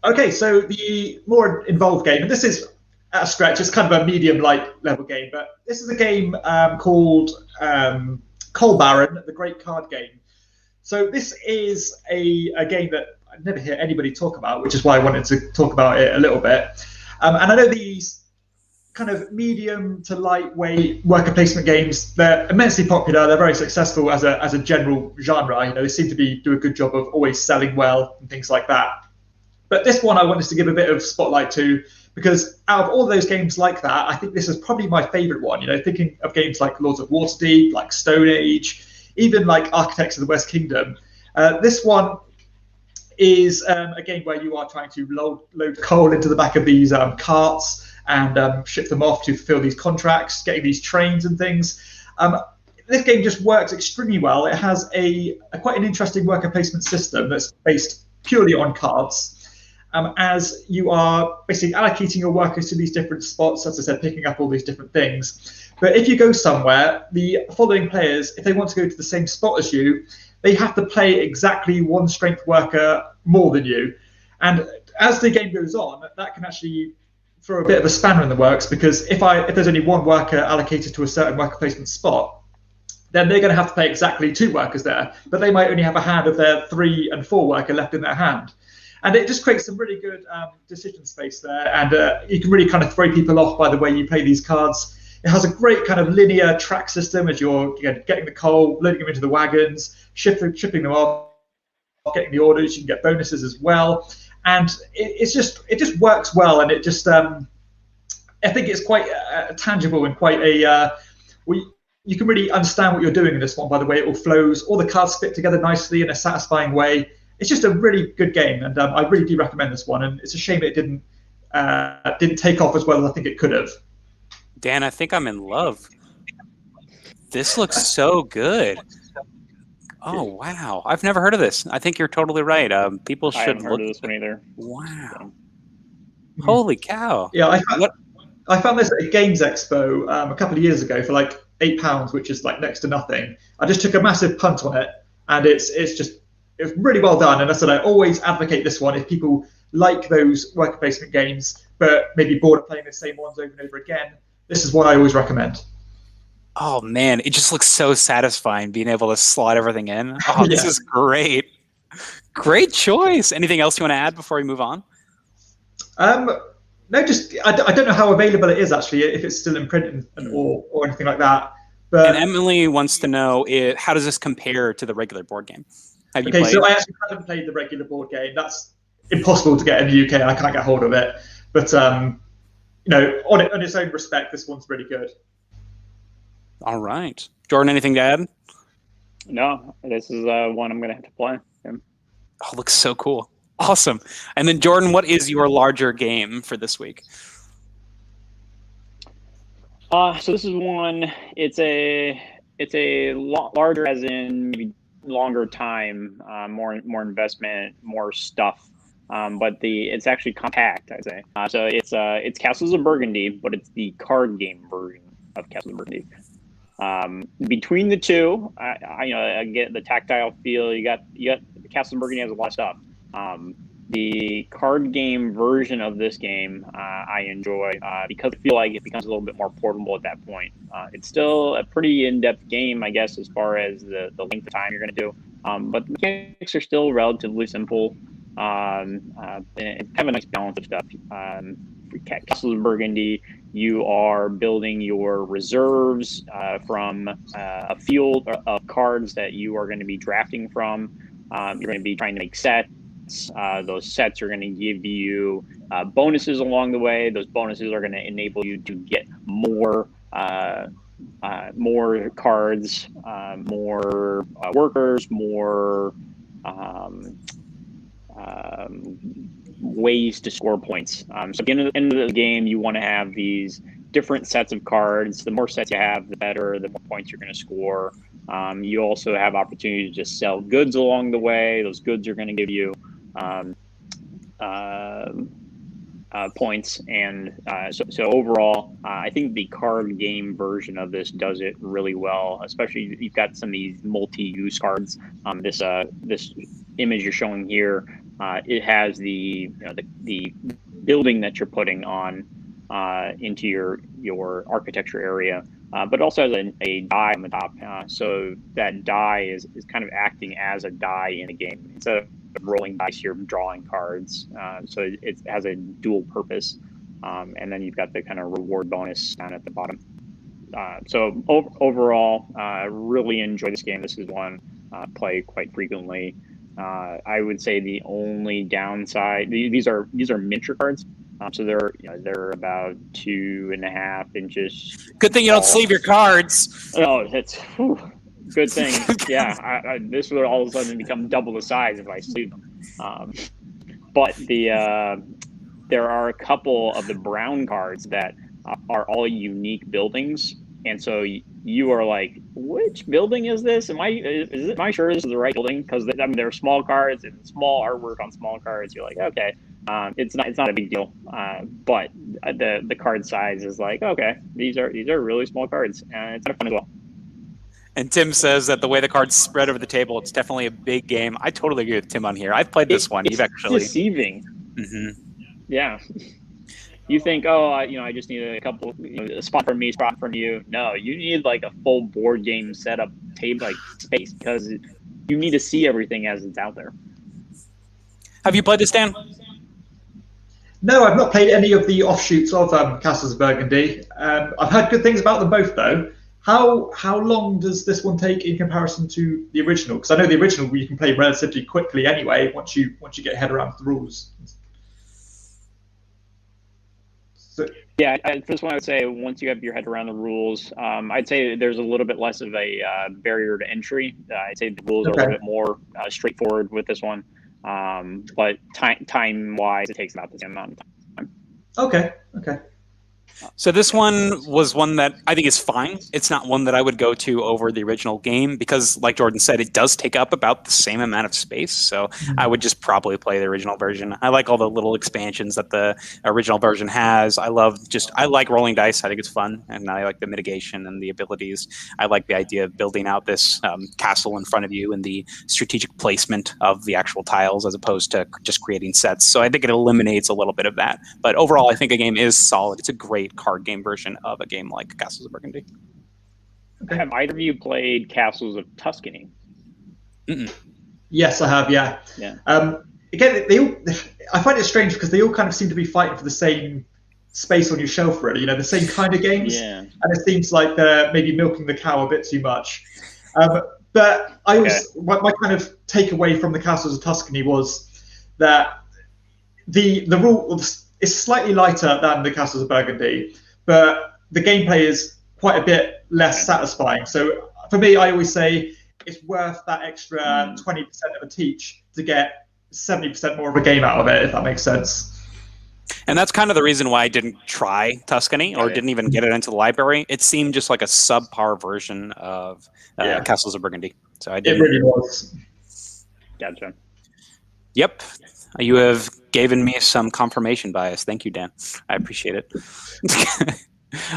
Okay, so the more involved game, and this is at a stretch, it's kind of a medium light level game, but this is a game called Coal Baron, the Great Card Game. So this is a game that I never hear anybody talk about, which is why I wanted to talk about it a little bit. And I know these kind of medium to lightweight worker placement games, they're immensely popular. They're very successful as a general genre. They seem to do a good job of always selling well and things like that. But this one I wanted to give a bit of spotlight to, because out of all those games like that, I think this is probably my favorite one. Thinking of games like Lords of Waterdeep, like Stone Age, even like Architects of the West Kingdom. This one is a game where you are trying to load coal into the back of these carts and ship them off to fulfill these contracts, getting these trains and things. This game just works extremely well. It has quite an interesting worker placement system that's based purely on cards. As you are basically allocating your workers to these different spots, as I said, picking up all these different things. But if you go somewhere, the following players, if they want to go to the same spot as you, they have to play exactly one strength worker more than you. And as the game goes on, that can actually throw a bit of a spanner in the works, because if there's only one worker allocated to a certain worker placement spot, then they're going to have to play exactly 2 workers there, but they might only have a hand of their 3 and 4 worker left in their hand. And it just creates some really good decision space there, and you can really kind of throw people off by the way you play these cards. It has a great kind of linear track system as you're getting the coal, loading them into the wagons, shipping them off, getting the orders. You can get bonuses as well, and it just works well, and it just I think it's quite tangible and quite you can really understand what you're doing in this one by the way it all flows. All the cards fit together nicely in a satisfying way. It's just a really good game, and I really do recommend this one. And it's a shame it didn't take off as well as I think it could have. Dan, I think I'm in love. This looks so good. Oh wow! I've never heard of this. I think you're totally right. People should I haven't heard of this one either. Wow! Holy cow! Yeah, I found this at a Games Expo a couple of years ago for like £8, which is like next to nothing. I just took a massive punt on it, and it's really well done. And I said I always advocate this one if people like those worker placement games, but maybe bored of playing the same ones over and over again. This is what I always recommend. Oh man, it just looks so satisfying being able to slot everything in. Oh, this Yeah. is great. Great choice. Anything else you want to add before we move on? No, just I don't know how available it is actually, if it's still in print or anything like that. But And Emily wants to know how does this compare to the regular board game? Have you okay, played? so I actually haven't played the regular board game. That's impossible to get in the UK. I can't get hold of it. But you know, on its own respect, this one's really good. All right, Jordan, anything to add? No, this is one I'm going to have to play. Yeah. Oh, looks so cool. Awesome. And then Jordan, what is your larger game for this week? So this is one. It's a lot larger, as in maybe longer time, more investment, more stuff. But it's actually compact, I'd say. So it's Castles of Burgundy, but it's the card game version of Castles of Burgundy. Between the two, I get the tactile feel. You got Castle of Burgundy has a lot of stuff. The card game version of this game I enjoy because I feel like it becomes a little bit more portable at that point. It's still a pretty in-depth game, I guess, as far as the length of time you're going to do. But the mechanics are still relatively simple. And have a nice balance of stuff. Castles of Burgundy, you are building your reserves from a field of cards that you are going to be drafting from. You're going to be trying to make sets. Those sets are going to give you bonuses along the way. Those bonuses are going to enable you to get more cards, more workers, more ways to score points. So at the end of the game, you want to have these different sets of cards. The more sets you have, the better, the more points you're going to score. You also have opportunity to just sell goods along the way. Those goods are going to give you points. And so overall, I think the card game version of this does it really well, especially you've got some of these multi-use cards. This image you're showing here, it has the building that you're putting on into your architecture area, but also has a die on the top. So that die is kind of acting as a die in the game. Instead of rolling dice, you're drawing cards. So it has a dual purpose. And then you've got the kind of reward bonus down at the bottom. So overall, really enjoy this game. This is one I play quite frequently. I would say the only downside, these are miniature cards. So they're about 2.5 inches. Good thing you don't sleeve your cards. Oh, that's good thing. Yeah, this would all of a sudden become double the size if I sleeve them. But there are a couple of the brown cards that are all unique buildings, and so you are like, which building is this? Am I sure this is the right building? Because they're small cards and small artwork on small cards. You're like, okay, it's not a big deal. But the card size is like, okay, these are really small cards, and it's kind of fun as well. And Tim says that the way the cards spread over the table, it's definitely a big game. I totally agree with Tim on here. I've played this one. It's You've actually deceiving. Mm-hmm. Yeah. You think, I just need a couple, a spot from me, spot from you. No, you need like a full board game setup table, like space, because you need to see everything as it's out there. Have you played this, Dan? No, I've not played any of the offshoots of Castles of Burgundy. I've heard good things about them both, though. How long does this one take in comparison to the original? Because I know the original you can play relatively quickly anyway once you get your head around the rules. So, yeah, for this one, I would say once you have your head around the rules, I'd say there's a little bit less of a barrier to entry. I'd say the rules are a little bit more straightforward with this one, but time-wise, it takes about the same amount of time. Okay. So this one was one that I think is fine. It's not one that I would go to over the original game because, like Jordan said, it does take up about the same amount of space. So I would just probably play the original version. I like all the little expansions that the original version has. I like rolling dice. I think it's fun, and I like the mitigation and the abilities. I like the idea of building out this castle in front of you and the strategic placement of the actual tiles as opposed to just creating sets. So I think it eliminates a little bit of that. But overall, I think a game is solid. It's a great card game version of a game like Castles of Burgundy. Okay. Have either of you played Castles of Tuscany? Mm-mm. Yes, I have. Yeah. Yeah. Again, I find it strange because they all kind of seem to be fighting for the same space on your shelf, really. The same kind of games. Yeah. And it seems like they're maybe milking the cow a bit too much. But I always, my kind of takeaway from the Castles of Tuscany was that the rule is slightly lighter than the Castles of Burgundy, but the gameplay is quite a bit less satisfying. So for me, I always say it's worth that extra 20% of a teach to get 70% more of a game out of it, if that makes sense. And that's kind of the reason why I didn't try Tuscany or didn't even get it into the library. It seemed just like a subpar version of Castles of Burgundy. So I didn't. It really was. Gotcha. Yep. You have given me some confirmation bias. Thank you, Dan. I appreciate it.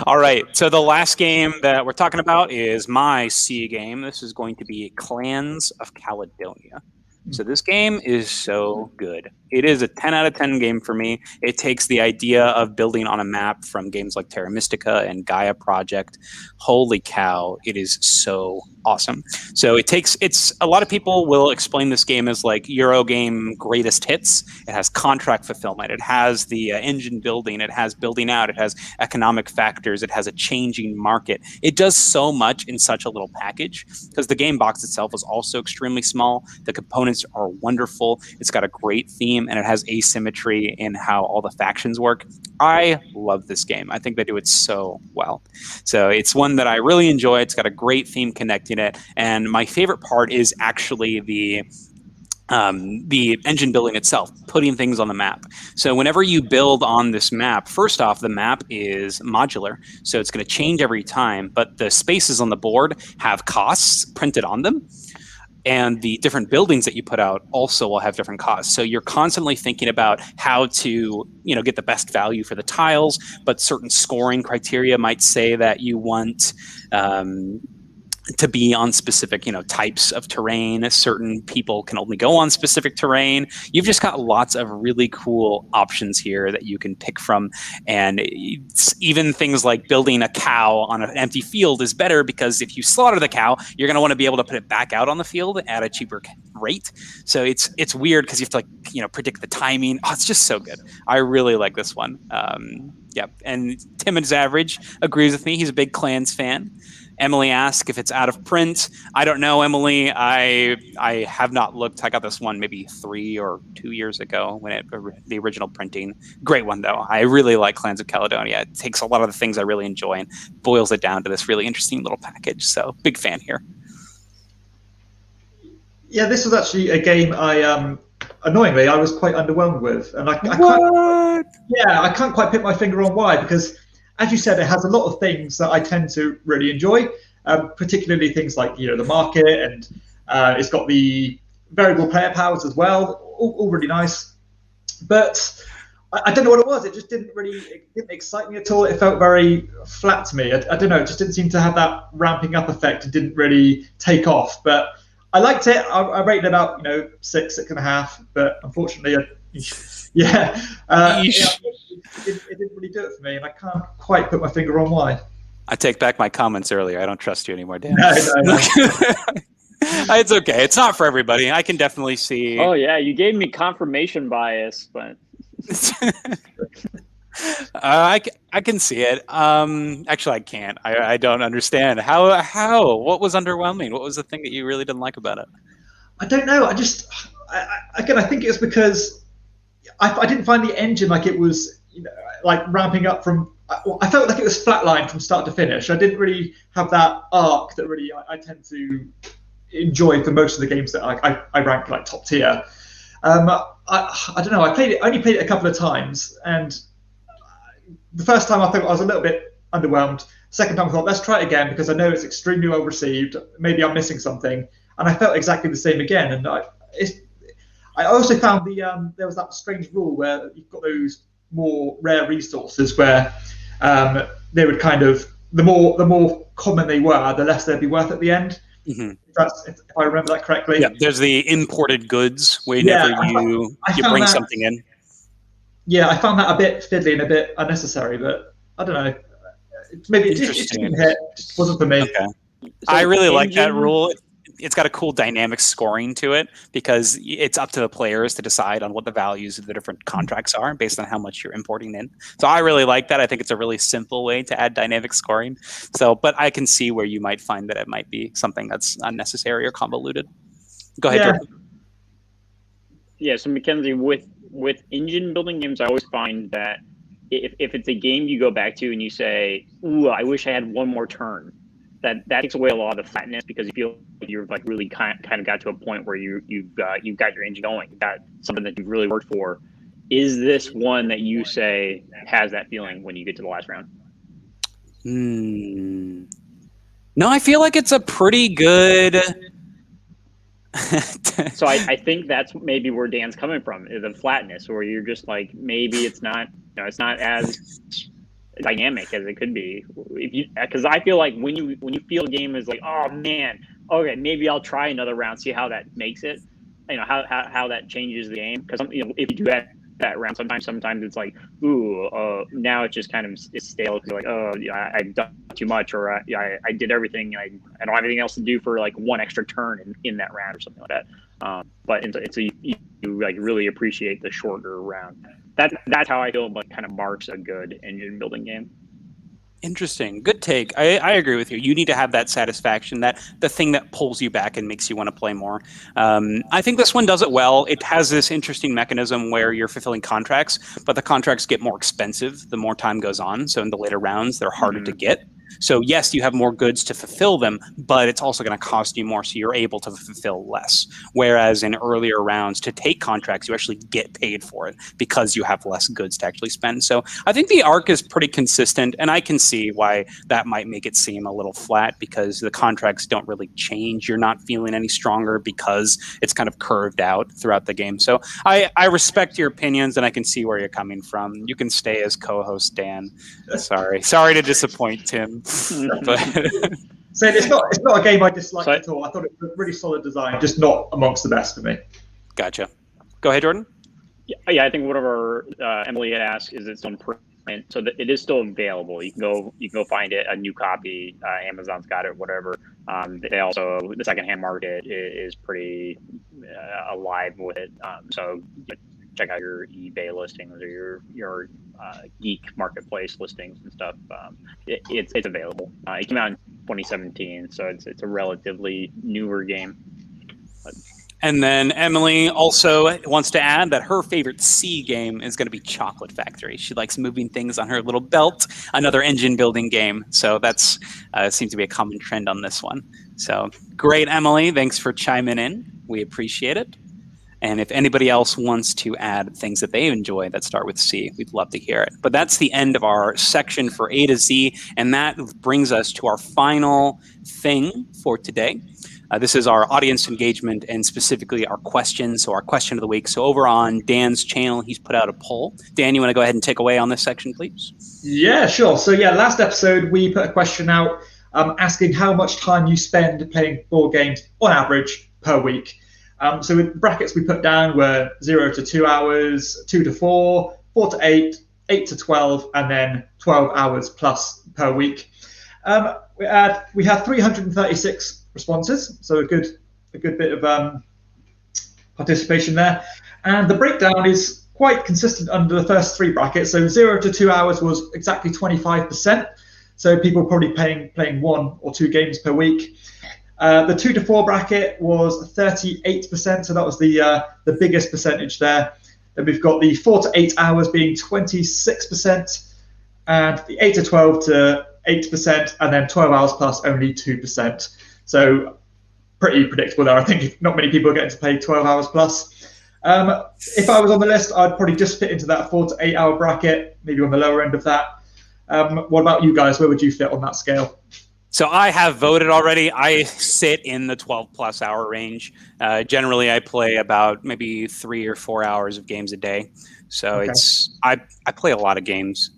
All right. So the last game that we're talking about is my C game. This is going to be Clans of Caledonia. So this game is so good. It is a 10 out of 10 game for me. It takes the idea of building on a map from games like Terra Mystica and Gaia Project. Holy cow, it is so awesome. So it's a lot of people will explain this game as like Euro game greatest hits. It has contract fulfillment. It has the engine building. It has building out. It has economic factors. It has a changing market. It does so much in such a little package because the game box itself is also extremely small. The components are wonderful. It's got a great theme and it has asymmetry in how all the factions work. I love this game. I think they do it so well. So it's one that I really enjoy. It's got a great theme connecting it. And my favorite part is actually the engine building itself, putting things on the map. So whenever you build on this map, first off, the map is modular. So it's going to change every time, but the spaces on the board have costs printed on them. And the different buildings that you put out also will have different costs. So you're constantly thinking about how to, get the best value for the tiles, but certain scoring criteria might say that you want to be on specific, types of terrain. Certain people can only go on specific terrain. You've just got lots of really cool options here that you can pick from. And even things like building a cow on an empty field is better because if you slaughter the cow, you're going to want to be able to put it back out on the field at a cheaper rate. So it's weird because you have to predict the timing. Oh, it's just so good. I really like this one. And Tim is average agrees with me. He's a big Clans fan. Emily asked if it's out of print. I don't know, Emily. I have not looked. I got this one maybe 3 or 2 years ago when the original printing. Great one, though. I really like Clans of Caledonia. It takes a lot of the things I really enjoy and boils it down to this really interesting little package. So big fan here. Yeah, this was actually a game annoyingly, I was quite underwhelmed with. And I can't quite put my finger on why, because as you said, it has a lot of things that I tend to really enjoy, particularly things like the market, and it's got the variable player powers as well, all really nice. But I don't know what it was. It just didn't excite me at all. It felt very flat to me. I don't know. It just didn't seem to have that ramping up effect. It didn't really take off. But I liked it. I rated it about 6.5. But unfortunately, it didn't really do it for me, and I can't quite put my finger on why. I take back my comments earlier. I don't trust you anymore, Dan. No. It's okay. It's not for everybody. I can definitely see. Oh yeah, you gave me confirmation bias, but I can see it. Actually, I can't. I don't understand how. What was underwhelming? What was the thing that you really didn't like about it? I don't know. I think it was because I didn't find the engine like it was like ramping up from. I felt like it was flatlined from start to finish. I didn't really have that arc that really I tend to enjoy for most of the games that I rank like top tier. I don't know. I only played it a couple of times, and the first time I thought I was a little bit underwhelmed. Second time I thought, let's try it again because I know it's extremely well received. Maybe I'm missing something, and I felt exactly the same again. And I also found there was that strange rule where you've got those more rare resources where they would kind of the more common they were, the less they'd be worth at the end. Mm-hmm. If I remember that correctly. Yeah, there's the imported goods whenever you bring something in. Yeah, I found that a bit fiddly and a bit unnecessary, but I don't know. Maybe it just didn't hit. It just wasn't for me. Okay. I really like that engine- rule. It's got a cool dynamic scoring to it because it's up to the players to decide on what the values of the different contracts are based on how much you're importing in. So I really like that. I think it's a really simple way to add dynamic scoring. So, but I can see where you might find that it might be something that's unnecessary or convoluted. Go ahead, Yeah. Jordan. Yeah, so Mackenzie, with engine building games, I always find that if it's a game you go back to and you say, "Ooh, I wish I had one more turn," that takes away a lot of the flatness because you feel like you're like really kind of got to a point where you've got your engine going, you've got something that you've really worked for. Is this one that you say has that feeling when you get to the last round? No, I feel like it's a pretty good. So I think that's maybe where Dan's coming from, is the flatness, where you're just like, maybe it's not as dynamic as it could be. Because I feel like when you feel a game is like, oh man, okay, maybe I'll try another round, see how that makes it, how that changes the game. Because if you do that round, sometimes it's like, ooh, now it just kind of is stale because like, oh yeah, I've done too much, or I did everything, I don't have anything else to do for like one extra turn in that round or something like that. But you like really appreciate the shorter round. That's how I feel like kind of marks a good engine building game. Interesting. Good take. I agree with you. You need to have that satisfaction, that the thing that pulls you back and makes you want to play more. I think this one does it well. It has this interesting mechanism where you're fulfilling contracts, but the contracts get more expensive the more time goes on. So in the later rounds, they're harder to get. So yes, you have more goods to fulfill them, but it's also going to cost you more, so you're able to fulfill less. Whereas in earlier rounds, to take contracts, you actually get paid for it because you have less goods to actually spend. So I think the arc is pretty consistent, and I can see why that might make it seem a little flat because the contracts don't really change. You're not feeling any stronger because it's kind of curved out throughout the game. So I respect your opinions, and I can see where you're coming from. You can stay as co-host, Dan. Sorry to disappoint, Tim. But So it's not a game I disliked at all. I thought it was a really solid design, just not amongst the best for me. Gotcha. Go ahead, Jordan. Yeah, I think whatever Emily had asked is it's on print, so that it is still available. You can go find it, a new copy. Amazon's got it, whatever. They also, the secondhand market is pretty alive with it. So check out your eBay listings or your geek marketplace listings and stuff. It's available. It came out in 2017, so it's a relatively newer game. And then Emily also wants to add that her favorite C game is going to be Chocolate Factory. She likes moving things on her little belt, another engine building game. So that's seems to be a common trend on this one. So great, Emily. Thanks for chiming in. We appreciate it. And if anybody else wants to add things that they enjoy that start with C, we'd love to hear it. But that's the end of our section for A to Z. And that brings us to our final thing for today. This is our audience engagement and specifically our questions. So our question of the week. So over on Dan's channel, he's put out a poll. Dan, you want to go ahead and take away on this section, please? Yeah, sure. So yeah, last episode we put a question out asking how much time you spend playing board games on average per week. So with brackets we put down were 0 to 2 hours, 2 to 4, 4 to 8, 8 to 12, and then 12 hours plus per week. We had 336 responses, so a good bit of participation there. And the breakdown is quite consistent under the first three brackets. So 0 to 2 hours was exactly 25%. So people probably playing 1 or 2 games per week. The 2 to 4 bracket was 38%, so that was the biggest percentage there. Then we've got the 4 to 8 hours being 26%, and the 8 to 12 to 8%, and then 12 hours plus only 2%. So pretty predictable there. I think not many people are getting to play 12 hours plus. If I was on the list, I'd probably just fit into that 4 to 8 hour bracket, maybe on the lower end of that. What about you guys? Where would you fit on that scale? So I have voted already. I sit in the 12 plus hour range. Generally, I play about maybe 3 or 4 hours of games a day. So Okay. I play a lot of games.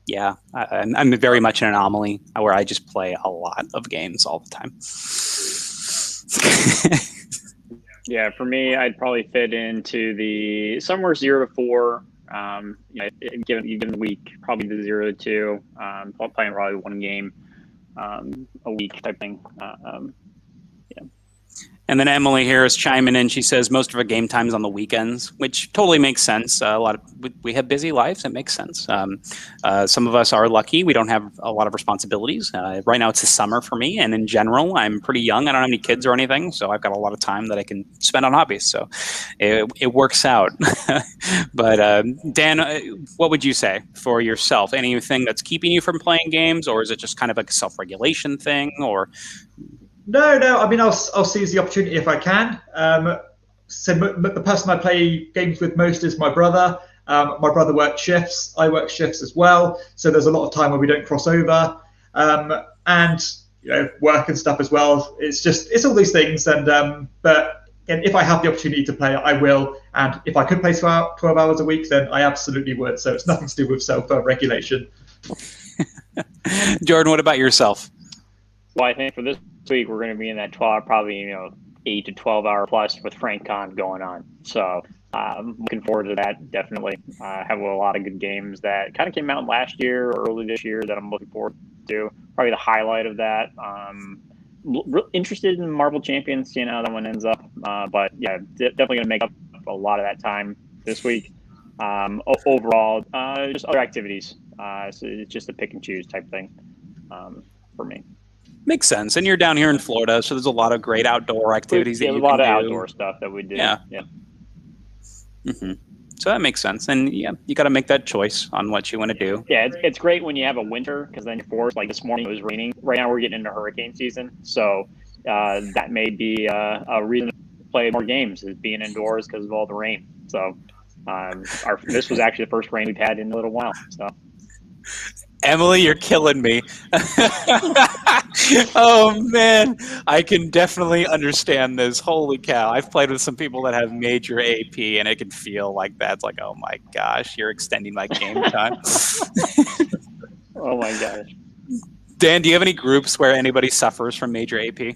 Yeah, I'm very much an anomaly where I just play a lot of games all the time. Yeah, for me, I'd probably fit into the somewhere 0 to 4. Given the week, probably the 0 to 2. Playing probably 1 game. a week type thing. And then Emily here is chiming in. She says most of our game time's on the weekends, which totally makes sense. We have busy lives. It makes sense. Some of us are lucky. We don't have a lot of responsibilities. Right now it's the summer for me. And in general, I'm pretty young. I don't have any kids or anything. So I've got a lot of time that I can spend on hobbies. So it works out. But Dan, what would you say for yourself? Anything that's keeping you from playing games, or is it just kind of like a self-regulation thing, or... No. I mean, I'll seize the opportunity if I can. So the person I play games with most is my brother. My brother works shifts. I work shifts as well. So there's a lot of time where we don't cross over. And work and stuff as well. It's all these things. And but if I have the opportunity to play, I will. And if I could play 12 hours a week, then I absolutely would. So it's nothing to do with self-regulation. Jordan, what about yourself? Well, I think for this week we're going to be in that 12, probably 8 to 12 hour plus with FrankCon going on. So looking forward to that. Definitely have a lot of good games that kind of came out last year or early this year that I'm looking forward to. Probably the highlight of that. Interested in Marvel Champions, seeing how that one ends up. But yeah, definitely going to make up a lot of that time this week. Overall, just other activities. So it's just a pick and choose type thing for me. Makes sense. And you're down here in Florida, so there's a lot of great outdoor activities that you can do. A lot of outdoor stuff that we do. Yeah. Mm-hmm. So that makes sense. And yeah, you got to make that choice on what you want to do. Yeah, it's great when you have a winter, because then you're forced. Like this morning it was raining. Right now we're getting into hurricane season. So that may be a reason to play more games, is being indoors because of all the rain. So this was actually the first rain we've had in a little while. So. Emily, you're killing me. Oh, man. I can definitely understand this. Holy cow. I've played with some people that have major AP, and it can feel like that. It's like, oh, my gosh, you're extending my game time. Oh, my gosh. Dan, do you have any groups where anybody suffers from major AP?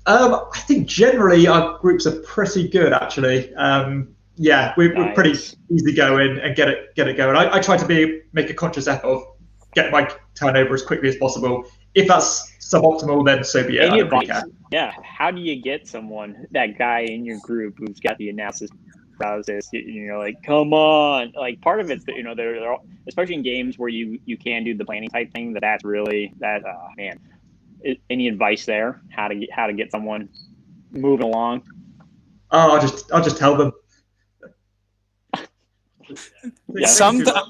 I think generally our groups are pretty good, actually. Yeah, we're pretty easy going and get it going. I try to make a conscious effort of get my turnover as quickly as possible. If that's suboptimal, then so be it. Any advice? Yeah, how do you get that guy in your group who's got the analysis process? You're like, come on. Like part of it's that they're especially in games where you can do the planning type thing. That's really man. Any advice there? How to get someone moving along? Oh, I'll just tell them.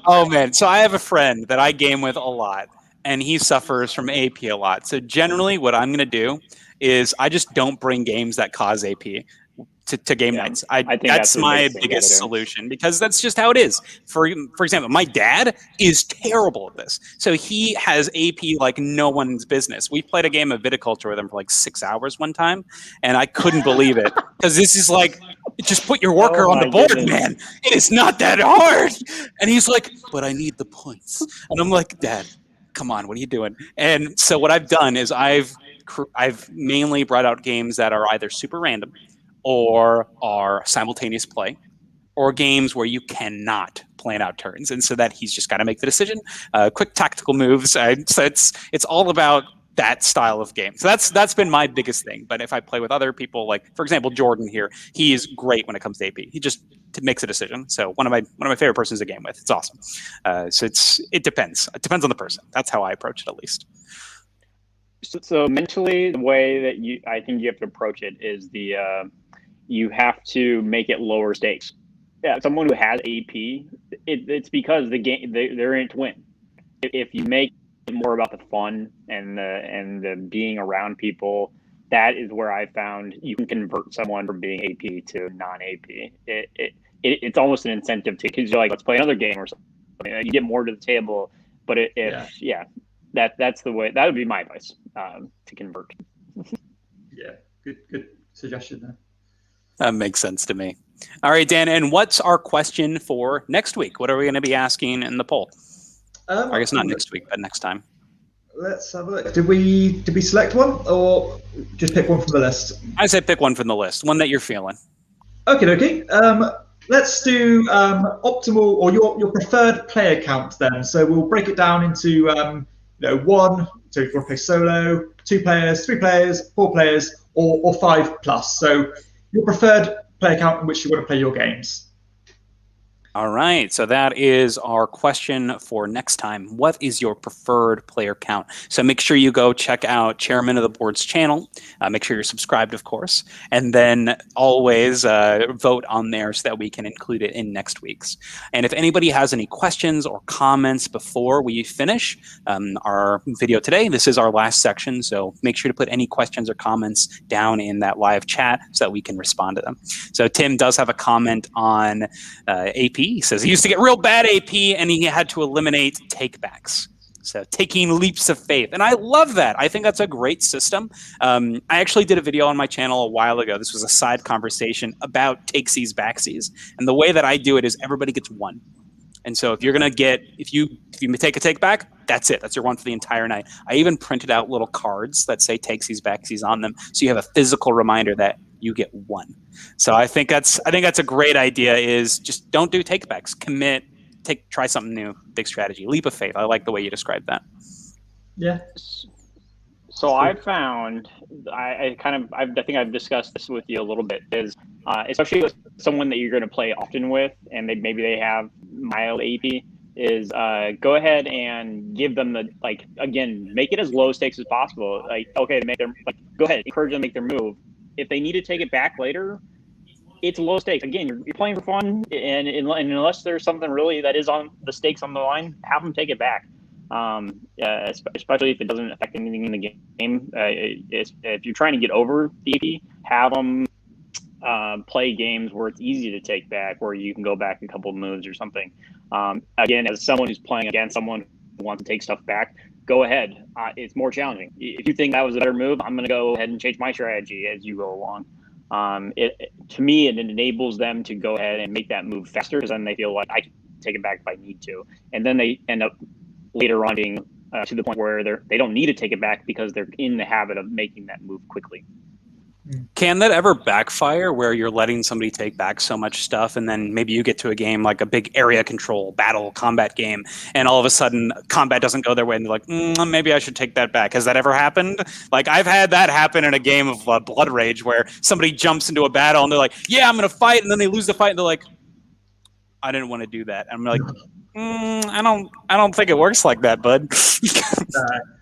Oh man, so I have a friend that I game with a lot, and he suffers from AP a lot. So generally what I'm going to do is I just don't bring games that cause AP to game nights. I think that's my biggest solution, because that's just how it is. For example, my dad is terrible at this. So he has AP like no one's business. We played a game of viticulture with him for like 6 hours one time, and I couldn't believe it, because this is like, just put your worker on the board, man. It is not that hard. And he's like, but I need the points. And I'm like, Dad, come on, what are you doing? And so what I've done is I've mainly brought out games that are either super random or are simultaneous play, or games where you cannot plan out turns. And so that he's just got to make the decision. Quick tactical moves. So it's all about that style of game. So that's been my biggest thing. But if I play with other people, like for example Jordan here, he is great when it comes to AP. He just makes a decision. So one of my favorite persons to game with. It's awesome. So it depends. It depends on the person. That's how I approach it, at least. So mentally, the way that I think you have to approach it is you have to make it lower stakes. Yeah, someone who has AP, it's because the game they're in it to win. If you make more about the fun and the being around people, that is where I found you can convert someone from being AP to non-AP. It's almost an incentive to, because you're like, let's play another game or something. You get more to the table. But that's the way. That would be my advice to convert. Yeah, good suggestion there. That makes sense to me. All right, Dan, and what's our question for next week? What are we going to be asking in the poll? I guess not next week, but next time. Let's have a look. Did we select one, or just pick one from the list? I say pick one from the list, one that you're feeling. Okay. Let's do optimal, or your preferred player count then. So we'll break it down into 1, so if you want to play solo, 2 players, 3 players, 4 players, or 5 plus. So your preferred player count in which you want to play your games. All right, so that is our question for next time. What is your preferred player count? So make sure you go check out Chairman of the Board's channel. Make sure you're subscribed, of course. And then always vote on there so that we can include it in next week's. And if anybody has any questions or comments before we finish our video today, this is our last section. So make sure to put any questions or comments down in that live chat so that we can respond to them. So Tim does have a comment on AP. He says he used to get real bad AP and he had to eliminate takebacks. So taking leaps of faith. And I love that. I think that's a great system. I actually did a video on my channel a while ago. This was a side conversation about takesies, backsies. And the way that I do it is everybody gets 1. And so if you're going to get, if you take a take back, that's it. That's your 1 for the entire night. I even printed out little cards that say takesies, backsies on them. So you have a physical reminder that you get 1. So I think that's a great idea, is just don't do takebacks. Commit, try something new, big strategy, leap of faith. I like the way you described that. Yeah. So I found, I think I've discussed this with you a little bit, is especially with someone that you're going to play often with, and maybe they have mild AP, is go ahead and give them the, again, make it as low stakes as possible. Okay, go ahead, encourage them to make their move. If they need to take it back later, it's low stakes. Again, you're playing for fun, and unless there's something really that is on the stakes on the line, have them take it back. Especially if it doesn't affect anything in the game. If you're trying to get over the AP, have them play games where it's easy to take back, where you can go back a couple of moves or something. Again, as someone who's playing against someone who wants to take stuff back, go ahead. It's more challenging. If you think that was a better move, I'm going to go ahead and change my strategy as you go along. To me, it enables them to go ahead and make that move faster, because then they feel like I can take it back if I need to. And then they end up later on being to the point where they don't need to take it back because they're in the habit of making that move quickly. Can that ever backfire, where you're letting somebody take back so much stuff, and then maybe you get to a game like a big area control, battle, combat game, and all of a sudden combat doesn't go their way, and they're like, maybe I should take that back? Has that ever happened? Like, I've had that happen in a game of Blood Rage, where somebody jumps into a battle and they're like, yeah, I'm going to fight, and then they lose the fight, and they're like, I didn't want to do that. I'm like, I don't think it works like that, bud.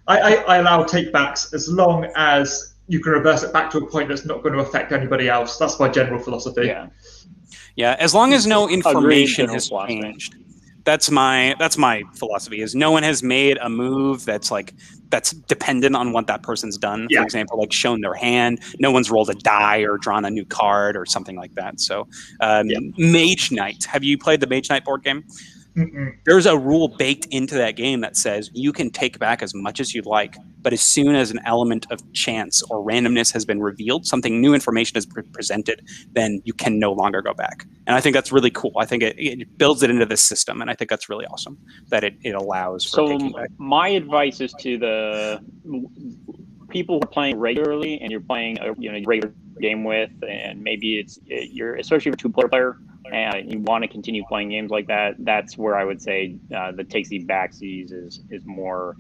I allow takebacks as long as you can reverse it back to a point that's not going to affect anybody else. That's my general philosophy. Yeah. As long as no information has changed. That's my philosophy. Is no one has made a move that's dependent on what that person's done. For example, like shown their hand. No one's rolled a die or drawn a new card or something like that. So, Mage Knight. Have you played the Mage Knight board game? Mm-mm. There's a rule baked into that game that says you can take back as much as you'd like, but as soon as an element of chance or randomness has been revealed, something new information is presented, then you can no longer go back. And I think that's really cool. I think it builds it into the system, and I think that's really awesome that it allows for taking back. My advice is to the people who are playing regularly and you're playing a regular game with, and maybe you're especially if you're a 2-player player and you want to continue playing games like that, that's where I would say the takesies backsies is more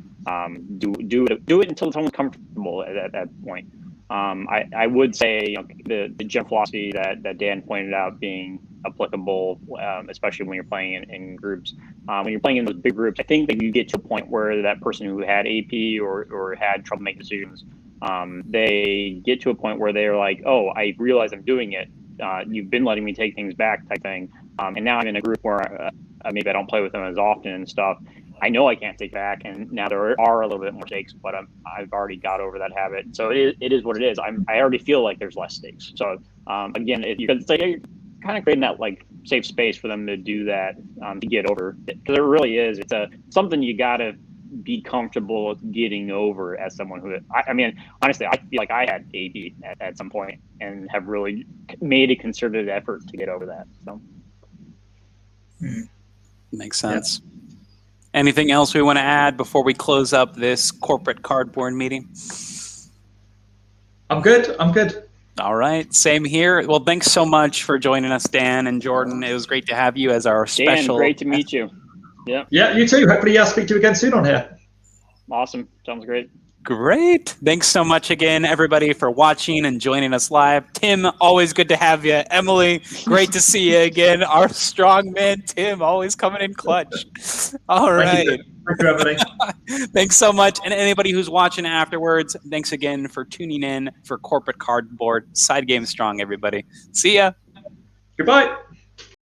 do it until someone's comfortable at that point. I would say the general philosophy that Dan pointed out being applicable, especially when you're playing in groups. When you're playing in those big groups, I think that you get to a point where that person who had AP or had trouble making decisions, they get to a point where they're like, oh, I realize I'm doing it. You've been letting me take things back type thing. And now I'm in a group where maybe I don't play with them as often and stuff. I know I can't take back, and now there are a little bit more stakes, but I've already got over that habit. So it is what it is. I already feel like there's less stakes. So again, you're kind of creating that safe space for them to do that, to get over it. Because it really is. It's something you got to be comfortable getting over as someone who, I mean, honestly, I feel like I had AP at some point and have really made a concerted effort to get over that. So makes sense. Yeah. Anything else we want to add before we close up this corporate cardboard meeting? I'm good. All right. Same here. Well, thanks so much for joining us, Dan and Jordan. It was great to have you as our special. Dan, great to meet you. Yeah. Yeah, you too. Hopefully I'll speak to you again soon on here. Awesome. Sounds great. Great. Thanks so much again, everybody, for watching and joining us live. Tim, always good to have you. Emily, great to see you again. Our strong man, Tim, always coming in clutch. All right. Thank you, Emily. Thanks so much. And anybody who's watching afterwards, thanks again for tuning in for Corporate Cardboard. Side Game Strong, everybody. See ya. Goodbye.